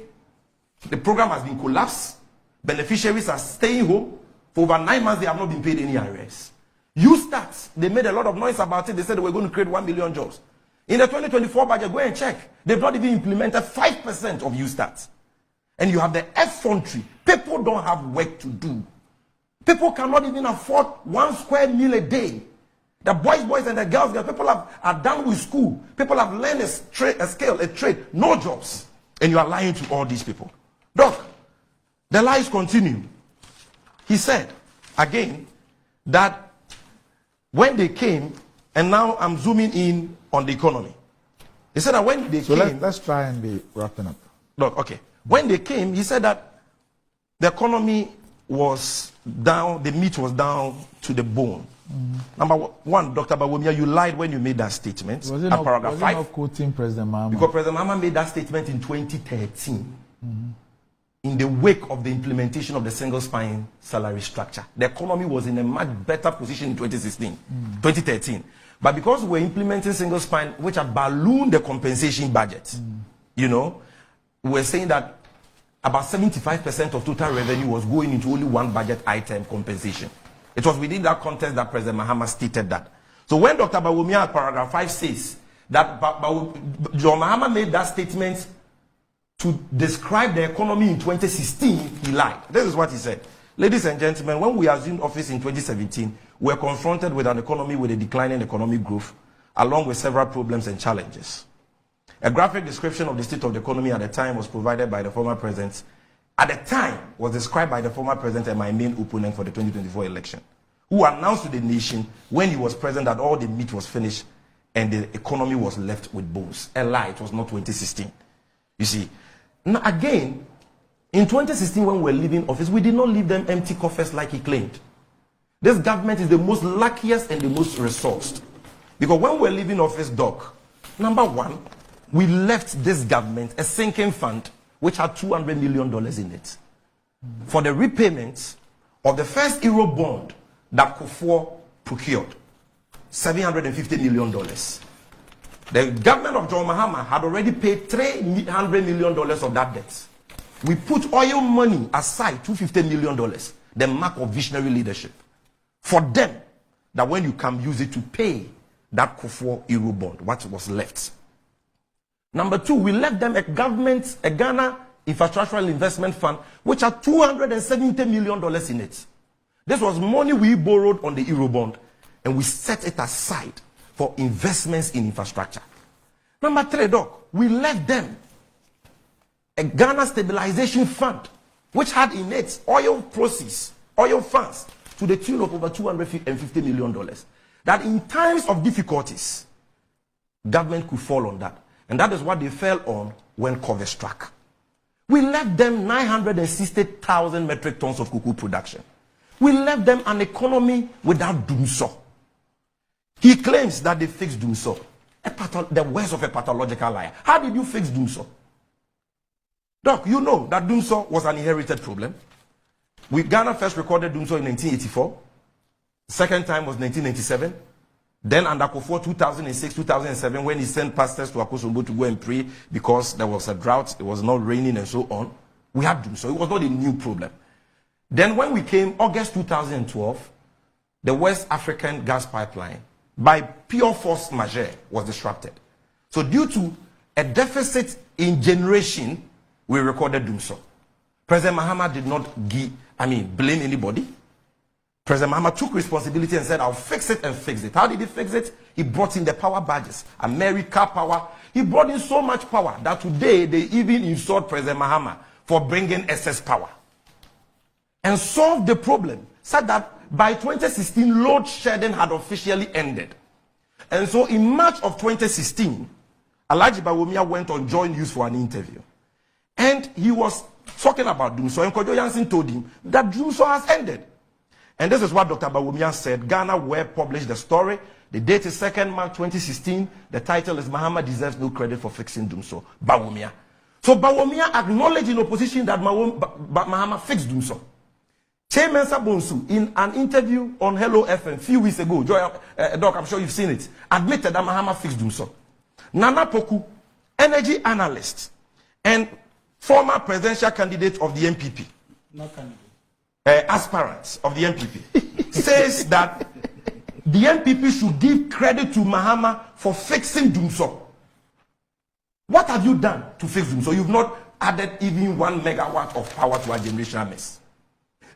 the program has been collapsed. Beneficiaries are staying home. For over 9 months, they have not been paid any arrears. USTAT, they made a lot of noise about it. They said they were going to create 1 million jobs. In the 2024 budget, go and check. They've not even implemented 5% of USTAT. And you have the effrontery. People don't have work to do. People cannot even afford 1 square meal a day. The boys and the girls, people are done with school. People have learned a trade, no jobs. And you are lying to all these people. Doc, the lies continue. He said, again, that when they came, and now I'm zooming in on the economy. He said that when they came... let's try and be wrapping up. Look, okay. When they came, he said that the economy was down, the meat was down to the bone. Number one, Dr. Bawumia, you lied when you made that statement. Was it at paragraph 5. not quoting President Mahama? Because President Mahama made that statement in 2013. In the wake of the implementation of the single spine salary structure. The economy was in a much better position in 2013. But because we're implementing single spine, which had ballooned the compensation budget, you know, we're saying that about 75% of total revenue was going into only one budget item, compensation. It was within that context that President Mahama stated that. So when Dr. Bawumia at paragraph 5 says that John Mahama made that statement to describe the economy in 2016, he lied. This is what he said. Ladies and gentlemen, when we assumed office in 2017, we were confronted with an economy with a declining economic growth, along with several problems and challenges. A graphic description of the state of the economy at the time was provided by the former president. At the time, was described by the former president and my main opponent for the 2024 election, who announced to the nation when he was president that all the meat was finished and the economy was left with bones. A lie, it was not 2016. You see, now again, in 2016 when we were leaving office, we did not leave them empty coffers like he claimed. This government is the most luckiest and the most resourced. Because when we were leaving office, Doc, number one, we left this government a sinking fund which had $200 million in it for the repayments of the first Euro bond that Kufuor procured, $750 million. The government of John Mahama had already paid $300 million of that debt. We put oil money aside, $250 million, the mark of visionary leadership, for them, that when you come, use it to pay that Kufuor Euro bond, what was left. Number two, we left them a Ghana Infrastructural Investment Fund, which had $270 million in it. This was money we borrowed on the Eurobond, and we set it aside for investments in infrastructure. Number three, Doc, we left them a Ghana Stabilization Fund, which had in it oil proceeds, oil funds, to the tune of over $250 million. That in times of difficulties, government could fall on that. And that is what they fell on when COVID struck. We left them 960,000 metric tons of cocoa production. We left them an economy without doomsaw. He claims that they fixed doomsaw. The worst of a pathological liar. How did you fix doomsaw? Doc, you know that doomsaw was an inherited problem. Ghana first recorded doomsaw in 1984. Second time was 1997. Then under Kufuor 2006, 2007, when he sent pastors to Akosombo to go and pray because there was a drought, it was not raining and so on. We had doomsaw. It was not a new problem. Then when we came, August 2012, the West African gas pipeline, by pure force majeure, was disrupted. So due to a deficit in generation, we recorded doomsaw. President Mahama did not blame anybody. President Mahama took responsibility and said, I'll fix it and fix it. How did he fix it? He brought in the power badges, America power. He brought in so much power that today they even insult President Mahama for bringing excess power. And solved the problem, said that by 2016, load shedding had officially ended. And so in March of 2016, Alhaji Bawumia went on Joy News for an interview. And he was talking about doomsaw. And Kojo Jansen told him that doomsaw has ended. And this is what Dr. Bawumia said. Ghana Web published the story. The date is 2nd March 2016. The title is Mahama deserves no credit for fixing doomsaw. Bawumia. So Bawumia acknowledged in opposition that Mahama fixed doomsaw. Chairman Sabonsu, in an interview on Hello FM a few weeks ago, Doc, I'm sure you've seen it, admitted that Mahama fixed doomsaw. Nana Poku, energy analyst and former presidential candidate of the MPP, not candidate, aspirant of the MPP, says that the MPP should give credit to Mahama for fixing doomsaw. What have you done to fix doomsaw? You've not added even 1 megawatt of power to our generation mess.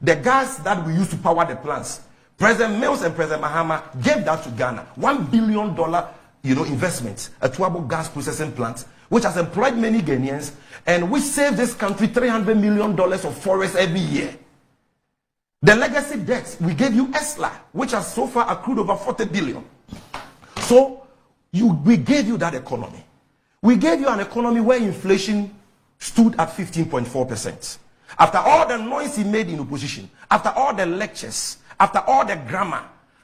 The gas that we use to power the plants, President Mills and President Mahama gave that to Ghana. $1 billion, investment, a Tuabo gas processing plant, which has employed many Ghanaians, and which saved this country $300 million of forest every year. The legacy debts, we gave you ESLA, which has so far accrued over 40 billion. So we gave you that economy. We gave you an economy where inflation stood at 15.4%. After all the noise he made in opposition, after all the lectures, after all the grammar,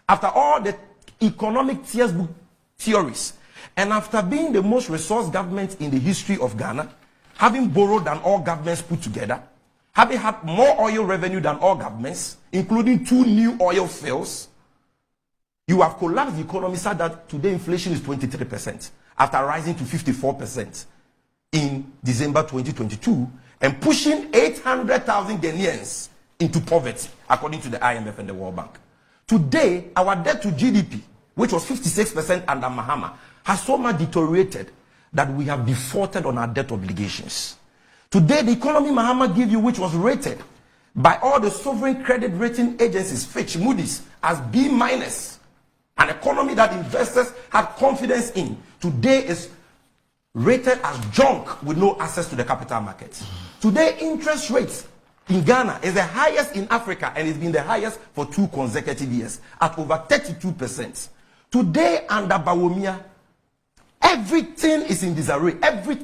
after all the economic textbook theories, and after being the most resource government in the history of Ghana, having borrowed than all governments put together, having had more oil revenue than all governments, including 2 new oil fields, you have collapsed the economy so that today inflation is 23%, after rising to 54% in December 2022, and pushing 800,000 Ghanaians into poverty, according to the IMF and the World Bank. Today, our debt to GDP, which was 56% under Mahama, has so much deteriorated that we have defaulted on our debt obligations. Today, the economy Mahama gave you, which was rated by all the sovereign credit rating agencies, Fitch, Moody's, as B-, an economy that investors had confidence in, today is rated as junk with no access to the capital markets. Today, interest rates in Ghana is the highest in Africa, and it's been the highest for 2 consecutive years at over 32%. Today, under Bawumia, everything is in disarray.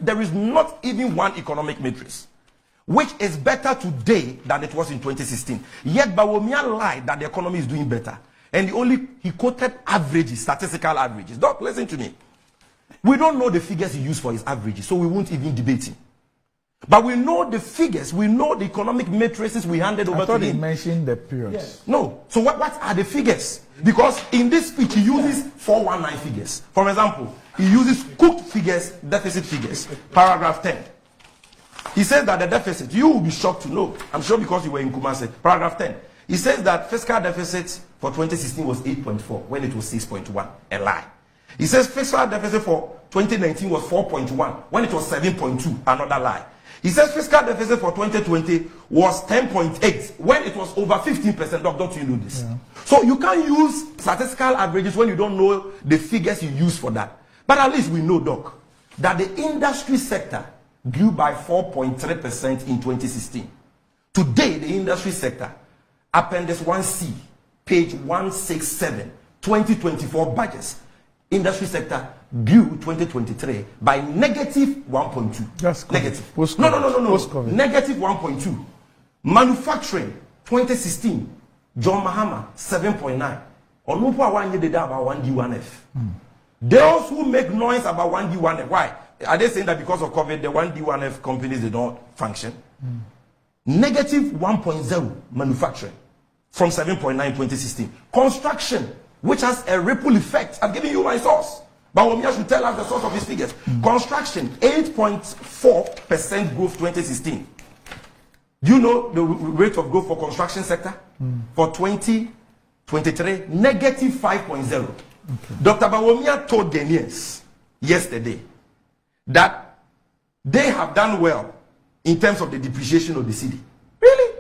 There is not even one economic matrix, which is better today than it was in 2016. Yet Bawumia lied that the economy is doing better, and he quoted averages, statistical averages. Doc, listen to me. We don't know the figures he used for his averages, so we won't even debate him. But we know the figures, we know the economic matrices we handed over to him. I thought he mentioned the periods. Yes. No. So what are the figures? Because in this speech, he uses 419 figures. For example, he uses cooked figures, deficit figures. Paragraph 10. He says that the deficit, you will be shocked to know, I'm sure because you were in Kumasi. Paragraph 10. He says that fiscal deficit for 2016 was 8.4 when it was 6.1. A lie. He says fiscal deficit for 2019 was 4.1 when it was 7.2. Another lie. He says fiscal deficit for 2020 was 10.8 when it was over 15%. Don't you know this? Yeah. So you can't use statistical averages when you don't know the figures you use for that. But at least we know, Doc, that the industry sector grew by 4.3% in 2016. Today, the industry sector, Appendix 1C, page 167, 2024 budgets, industry sector grew 2023 by negative 1.2. That's negative. Post-COVID. Negative 1.2. Manufacturing 2016, John Mahama 7.9. Onupo one year data about 1D1F. Those who make noise about 1D1F, why? Are they saying that because of COVID, the 1D1F companies they don't function? Negative 1.0 manufacturing from 7.9 in 2016. Construction, which has a ripple effect. I'm giving you my source. Bawumia should tell us the source of his figures. Construction, 8.4% growth 2016. Do you know the rate of growth for construction sector? For 2023, negative 5.0. Okay. Dr. Bawumia told Ghanaians yesterday that they have done well in terms of the depreciation of the cedi. Really?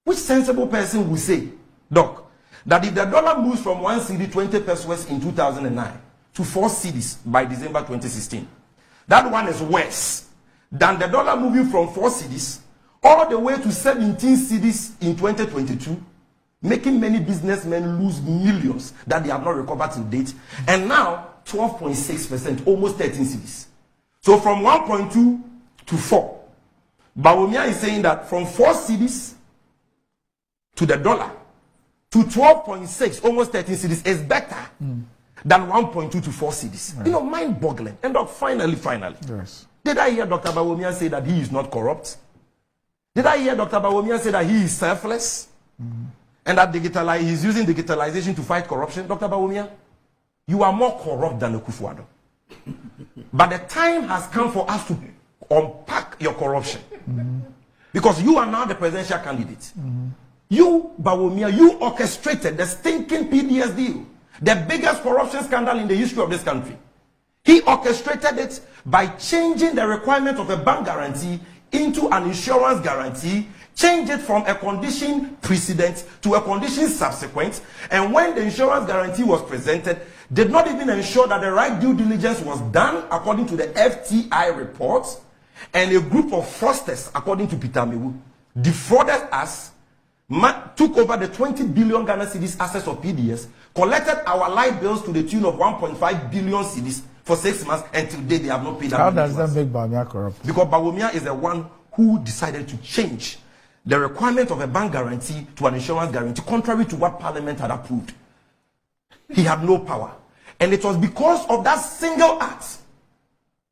Which sensible person will say, Doc, that if the dollar moves from 1 cedi 20 pesos in 2009 to 4 cedis by December 2016, that one is worse than the dollar moving from 4 cedis all the way to 17 cedis in 2022, making many businessmen lose millions that they have not recovered to date, and now 12.6%, almost 13 cedis. So from 1.2 to 4. Bawumia is saying that from 4 cedis to the dollar to 12.6, almost 13 cedis is better than 1.2 to 4 cedis. Right. You know, mind-boggling. And finally, yes. Did I hear Dr. Bawumia say that he is not corrupt? Did I hear Dr. Bawumia say that he is selfless? And that he's using digitalization to fight corruption? Dr. Bawumia, you are more corrupt than Akufo-Addo. But the time has come for us to unpack your corruption. Because you are now the presidential candidate. You, Bawumia, you orchestrated the stinking PDS deal. The biggest corruption scandal in the history of this country. He orchestrated it by changing the requirement of a bank guarantee into an insurance guarantee, change it from a condition precedent to a condition subsequent, and when the insurance guarantee was presented, did not even ensure that the right due diligence was done according to the FTI reports, and a group of fraudsters, according to Peter Mewu, defrauded us, took over the 20 billion Ghana cedis assets of PDS, collected our light bills to the tune of 1.5 billion cedis for 6 months, and today they have not paid that. How does that make Bawumia corrupt? Because Bawumia is the one who decided to change the requirement of a bank guarantee to an insurance guarantee, contrary to what Parliament had approved. He had no power. And it was because of that single act,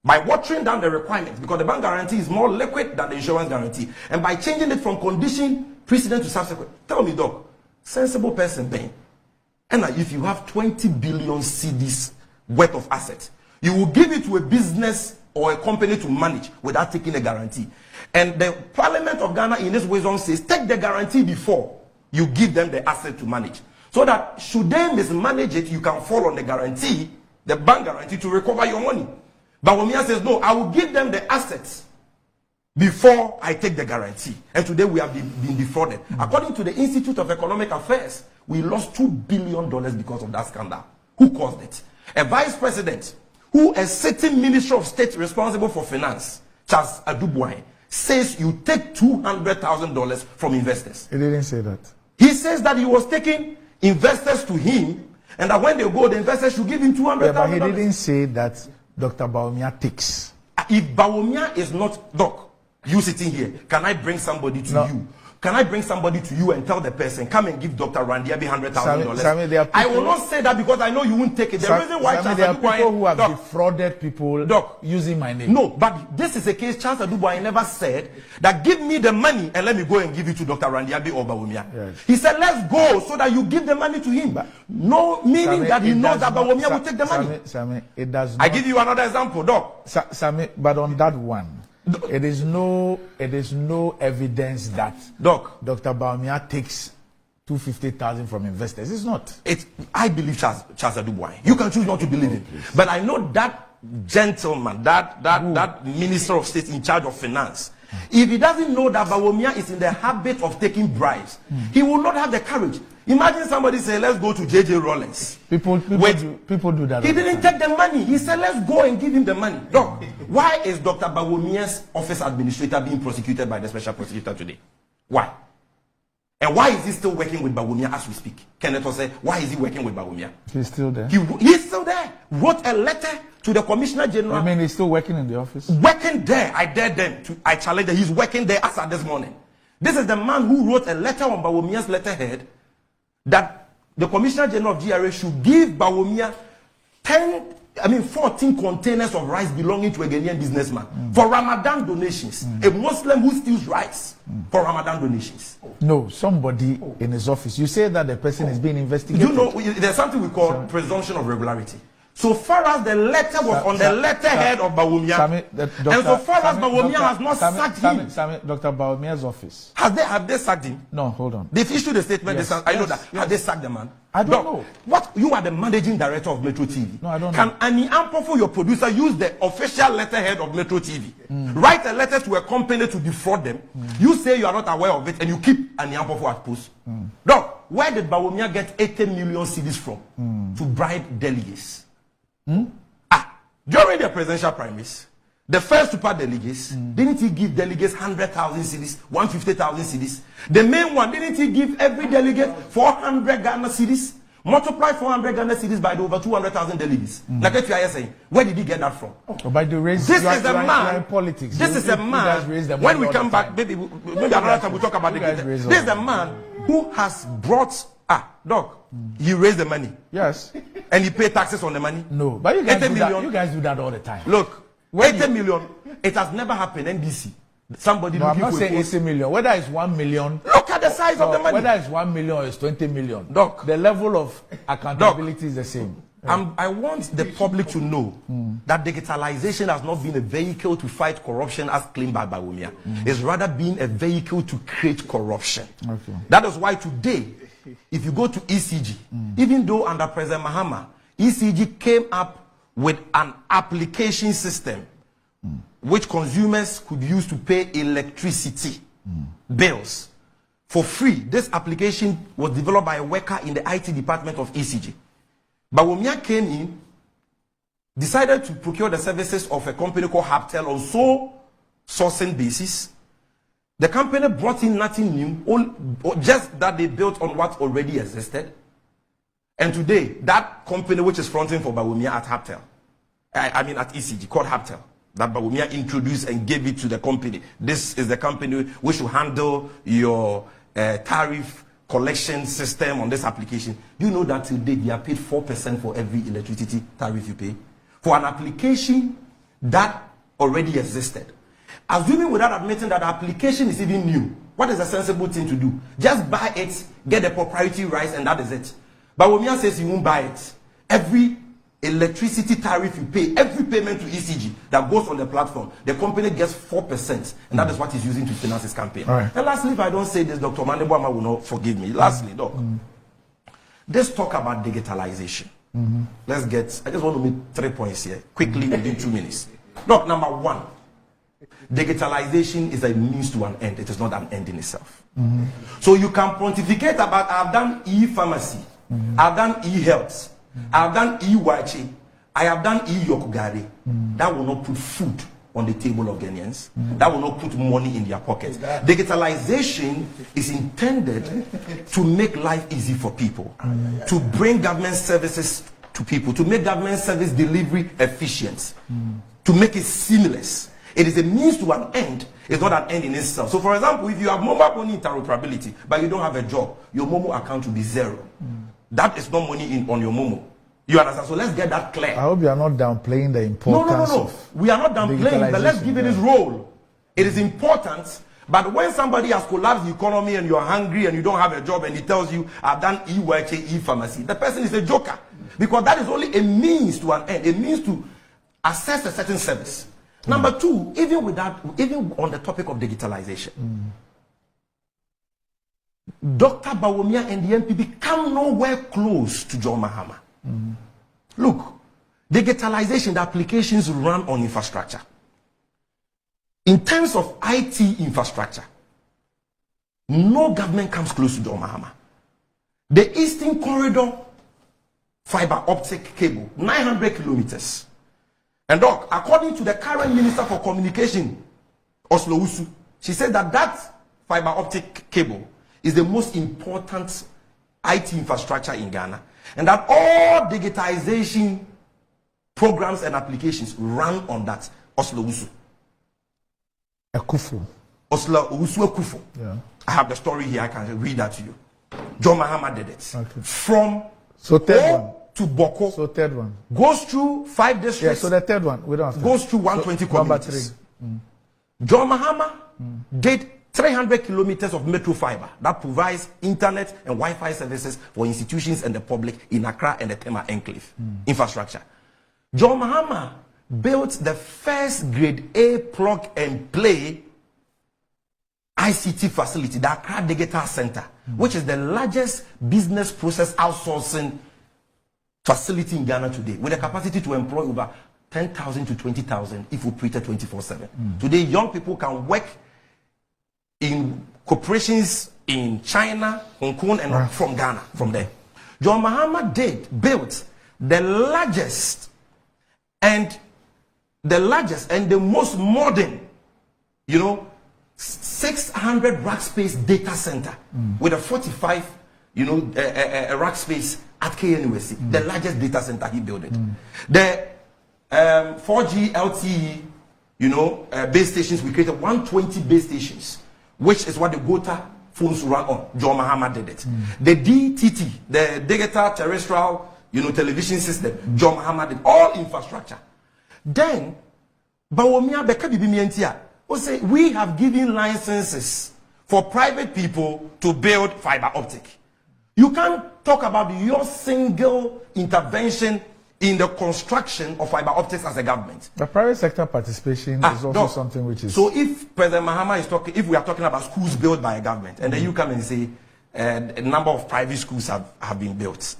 by watering down the requirements, because the bank guarantee is more liquid than the insurance guarantee, and by changing it from condition precedent to subsequent. Tell me, Doc, sensible person, Ben, and if you have 20 billion cedis worth of assets, you will give it to a business or a company to manage without taking a guarantee. And the Parliament of Ghana in this wisdom says, take the guarantee before you give them the asset to manage. So that should they mismanage it, you can fall on the guarantee, the bank guarantee, to recover your money. But Bawumia says, no, I will give them the assets before I take the guarantee. And today we have been defrauded. According to the Institute of Economic Affairs, we lost $2 billion because of that scandal. Who caused it? A vice president, who a sitting minister of state responsible for finance, Charles Adubwai, says you take $200,000 from investors. He didn't say that. He says that he was taking investors to him, and that when they go, the investors should give him $200,000. Yeah, but he didn't say that Dr. Bawumia takes. If Bawumia is not, Doc, you sitting here, can I bring somebody to you? Can I bring somebody to you and tell the person, come and give Dr. Randiabi $100,000? I will not say that because I know you won't take it. The reason why Sammy, there are people who have defrauded people, Doc, using my name. No, but this is a case Charles Adubwai never said that give me the money and let me go and give it to Dr. Randiabi or Bawumia. Yes. He said, let's go so that you give the money to him. But no, meaning Sammy, that he knows that Bawumia will take the money. Sammy, it does not. I give you another example, Doc. Sammy, but on that one, it is no evidence that Doc, Dr. Bawumia takes $250,000 from investors. It's not. I believe Charles Adubwai. You can choose not to believe him, but I know that gentleman, that minister of state in charge of finance. If he doesn't know that Bawumia is in the habit of taking bribes, he will not have the courage. Imagine somebody say, let's go to J.J. Rollins. People do that. He didn't take the money. He said, let's go and give him the money. Doc, why is Dr. Bawumia's office administrator being prosecuted by the special prosecutor today? Why? And why is he still working with Bawumia as we speak? Kenneth will say, why is he working with Bawumia? He's still there. He's still there. Wrote a letter to the Commissioner General. I mean, he's still working in the office? Working there. I dare them to, I challenge them. He's working there as at this morning. This is the man who wrote a letter on Bawumia's letterhead that the Commissioner General of GRA should give Bawumia 14 containers of rice belonging to a Ghanaian businessman for Ramadan donations. A Muslim who steals rice for Ramadan donations. No, somebody in his office. You say that the person is being investigated. You know, there's something we call presumption of regularity. So far as the letter was on the letterhead of Bawumia, and so far as Bawumia has not sacked him. Sammy, Dr. Bawumia's office. Have they sacked him? No, hold on. They've issued a statement. Yes, I know that. Have they sacked the man? I don't know. What? You are the managing director of Metro TV. No, I don't Can know. Annie Ampofo, your producer, use the official letterhead of Metro TV? Write a letter to a company to defraud them. You say you are not aware of it and you keep Annie Ampofo at post. Doc, where did Bawumia get 80 million cedis from to bribe delegates? During the presidential primaries, the first super delegates, didn't he give delegates 100,000 cedis, 150,000 cedis? The main one, didn't he give every delegate 400 Ghana cedis? Multiply 400 Ghana cedis by the over 200,000 delegates. Like what you are saying, where did he get that from? Oh, by the race, This is a man. Politics. This is a man. When we come back, maybe another time we talk about this is a man who has brought. Doc, he raised the money. Yes. And he paid taxes on the money. No, but you guys, 80 million. you guys do that all the time. Look, 80 million. It has never happened. NBC. Somebody No, I'm looking not for saying a post. 80 million. Whether it's 1 million. Look at the size of the money. Whether it's 1 million or it's 20 million. Doc. The level of accountability is the same. I want the public to know that digitalization has not been a vehicle to fight corruption as claimed by Bawumia. It's rather been a vehicle to create corruption. Okay. That is why today, if you go to ECG, even though under President Mahama, ECG came up with an application system which consumers could use to pay electricity bills for free. This application was developed by a worker in the IT department of ECG. Bawumia came in, decided to procure the services of a company called Habtel on sole sourcing basis. The company brought in nothing new, just that they built on what already existed. And today, that company which is fronting for Bawumia at Habtel, I mean at ECG, called Habtel, that Bawumia introduced and gave it to the company. This is the company which will handle your tariff collection system on this application. Do you know that today they are paid 4% for every electricity tariff you pay? For an application that already existed. Assuming without admitting that the application is even new, what is a sensible thing to do? Just buy it, get the proprietary rights, and that is it. But Bawumia says he won't buy it. Every electricity tariff you pay, every payment to ECG that goes on the platform, the company gets 4%, and that is what he's using to finance his campaign. Right. And lastly, if I don't say this, Dr. Mandebwama will not forgive me. Lastly, Doc, let's talk about digitalization. I just want to make 3 points here, quickly within 2 minutes. Doc, number one, digitalization is a means to an end. It is not an end in itself. So you can pontificate about, I've done e-pharmacy, I've done e-health, I've done e-wachi, I have done e-yokugari. That will not put food on the table of Ghanaians. That will not put money in their pockets. Digitalization is intended to make life easy for people, to bring government services to people, to make government service delivery efficient, to make it seamless. It is a means to an end. It's not an end in itself. So, for example, if you have mobile money interoperability, but you don't have a job, your Momo account will be zero. That is not money on your Momo. You understand? So let's get that clear. I hope you are not downplaying the importance. No. We are not downplaying, but let's give it its role. It is important. But when somebody has collapsed the economy and you are hungry and you don't have a job and he tells you, I've done e-work, e-pharmacy, the person is a joker. Because that is only a means to an end, a means to access a certain service. Number two, even on the topic of digitalization, Dr. Bawumia and the NPP come nowhere close to John Mahama. Look, digitalization, the applications run on infrastructure. In terms of IT infrastructure, no government comes close to John Mahama. The Eastern Corridor fiber optic cable, 900 kilometers. And Doc, according to the current Minister for Communication, Opp0sition, she said that fiber optic cable is the most important IT infrastructure in Ghana, and that all digitization programs and applications run on that. Opp0sition. Opp0sition. Yeah. I have the story here. I can read that to you. John Mahama did it. Okay. From third one to Boko. So third one goes through 5 districts. Yeah. So the third one we don't have goes through 120 communities. Number 3. John Mahama did 300 kilometers of metro fiber that provides internet and Wi-Fi services for institutions and the public in Accra and the Tema Enclave infrastructure. John Mahama built the first grade A plug and play ICT facility, the Accra Digital Center, which is the largest business process outsourcing facility in Ghana today, with a capacity to employ over 10,000 to 20,000 if operated 24/7. Today, young people can work in corporations in China, Hong Kong, and from Ghana, from there. John Mahama built the largest and the most modern, 600 rack space data center with a 45, rack space at KNUSC, the largest data center he built it. The 4G LTE, base stations, we created 120 base stations, which is what the Gota phones run on. John Mahama did it. The DTT, the digital terrestrial, television system, John Mahama did all infrastructure. Then, Bawumia say we have given licenses for private people to build fiber optic. You can't talk about your single intervention in the construction of fiber optics as a government. The private sector participation is also something which is... So if President Mahama is talking, if we are talking about schools built by a government, and then you come and say a number of private schools have been built,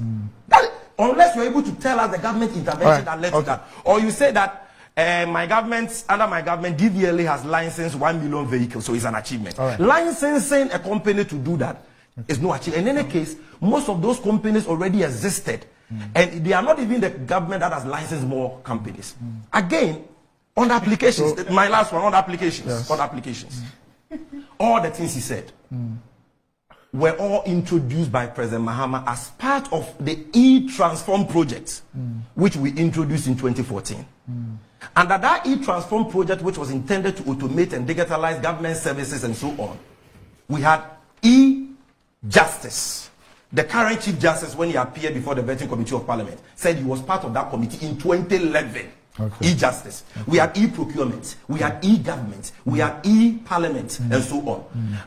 unless you're able to tell us the government intervention that led to that, or you say that under my government, DVLA has licensed 1 million vehicles, so it's an achievement. Licensing a company to do that is no achievement. In any case, most of those companies already existed, and they are not even the government that has licensed more companies. Again, on the applications, my last one, on the applications, all the things he said were all introduced by President Mahama as part of the e-Transform project, which we introduced in 2014. Under that e-Transform project, which was intended to automate and digitalize government services and so on, we had e-Justice. The current Chief Justice, when he appeared before the Vetting Committee of Parliament, said he was part of that committee in 2011. E-Justice. We had e-Procurement. We had e-Government. We had e-Parliament, and so on.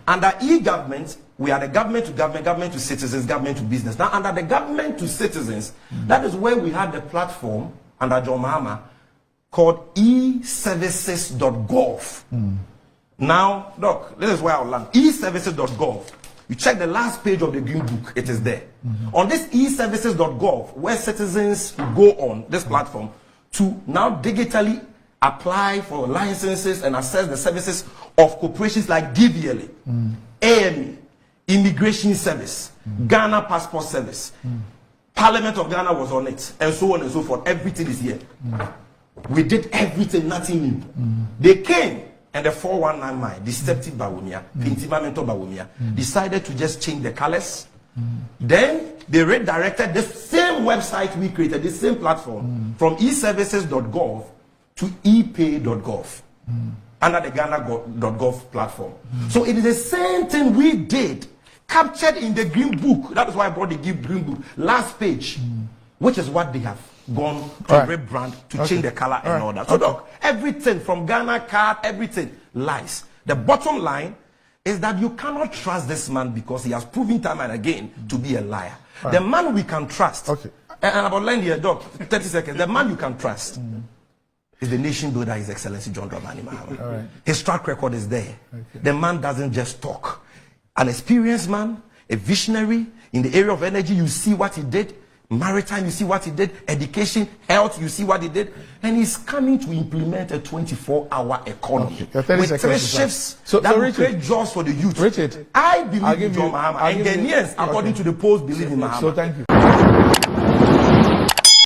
Under e-Government, we had a government to government, government to citizens, government to business. Now, under the government to citizens, that is where we had the platform under John Mahama called eservices.gov. Now, look, this is where I'll land. eservices.gov. You check the last page of the Green Book, it is there. On this eservices.gov, where citizens go on this platform to now digitally apply for licenses and access the services of corporations like DVLA, AME, Immigration Service, Ghana Passport Service, Parliament of Ghana was on it, and so on and so forth. Everything is here. We did everything, nothing new. They came, and the 419 mine, deceptive Bawumia, Pintimamento Bawumia, decided to just change the colors. Then they redirected the same website we created, the same platform, from eservices.gov to epay.gov under the Ghana.gov platform. So it is the same thing we did, captured in the Green Book. That is why I brought the Green Book. Last page, which is what they have gone to rebrand to change the color and all that. So look, everything from Ghana card, everything lies. The bottom line is that you cannot trust this man because he has proven time and again to be a liar. The man we can trust, and about land here, Doc, 30 seconds, the man you can trust is the nation builder, His Excellency John Dramani Mahama. His track record is there. The man doesn't just talk. An experienced man, a visionary in the area of energy, you see what he did. Maritime, you see what he did. Education, health, you see what he did. And he's coming to implement a 24-hour economy with 3 shifts that will create jobs for the youth. Richard, I believe in John Mahama, and Ghanaians, according to the polls, believe in Mahama. So thank you.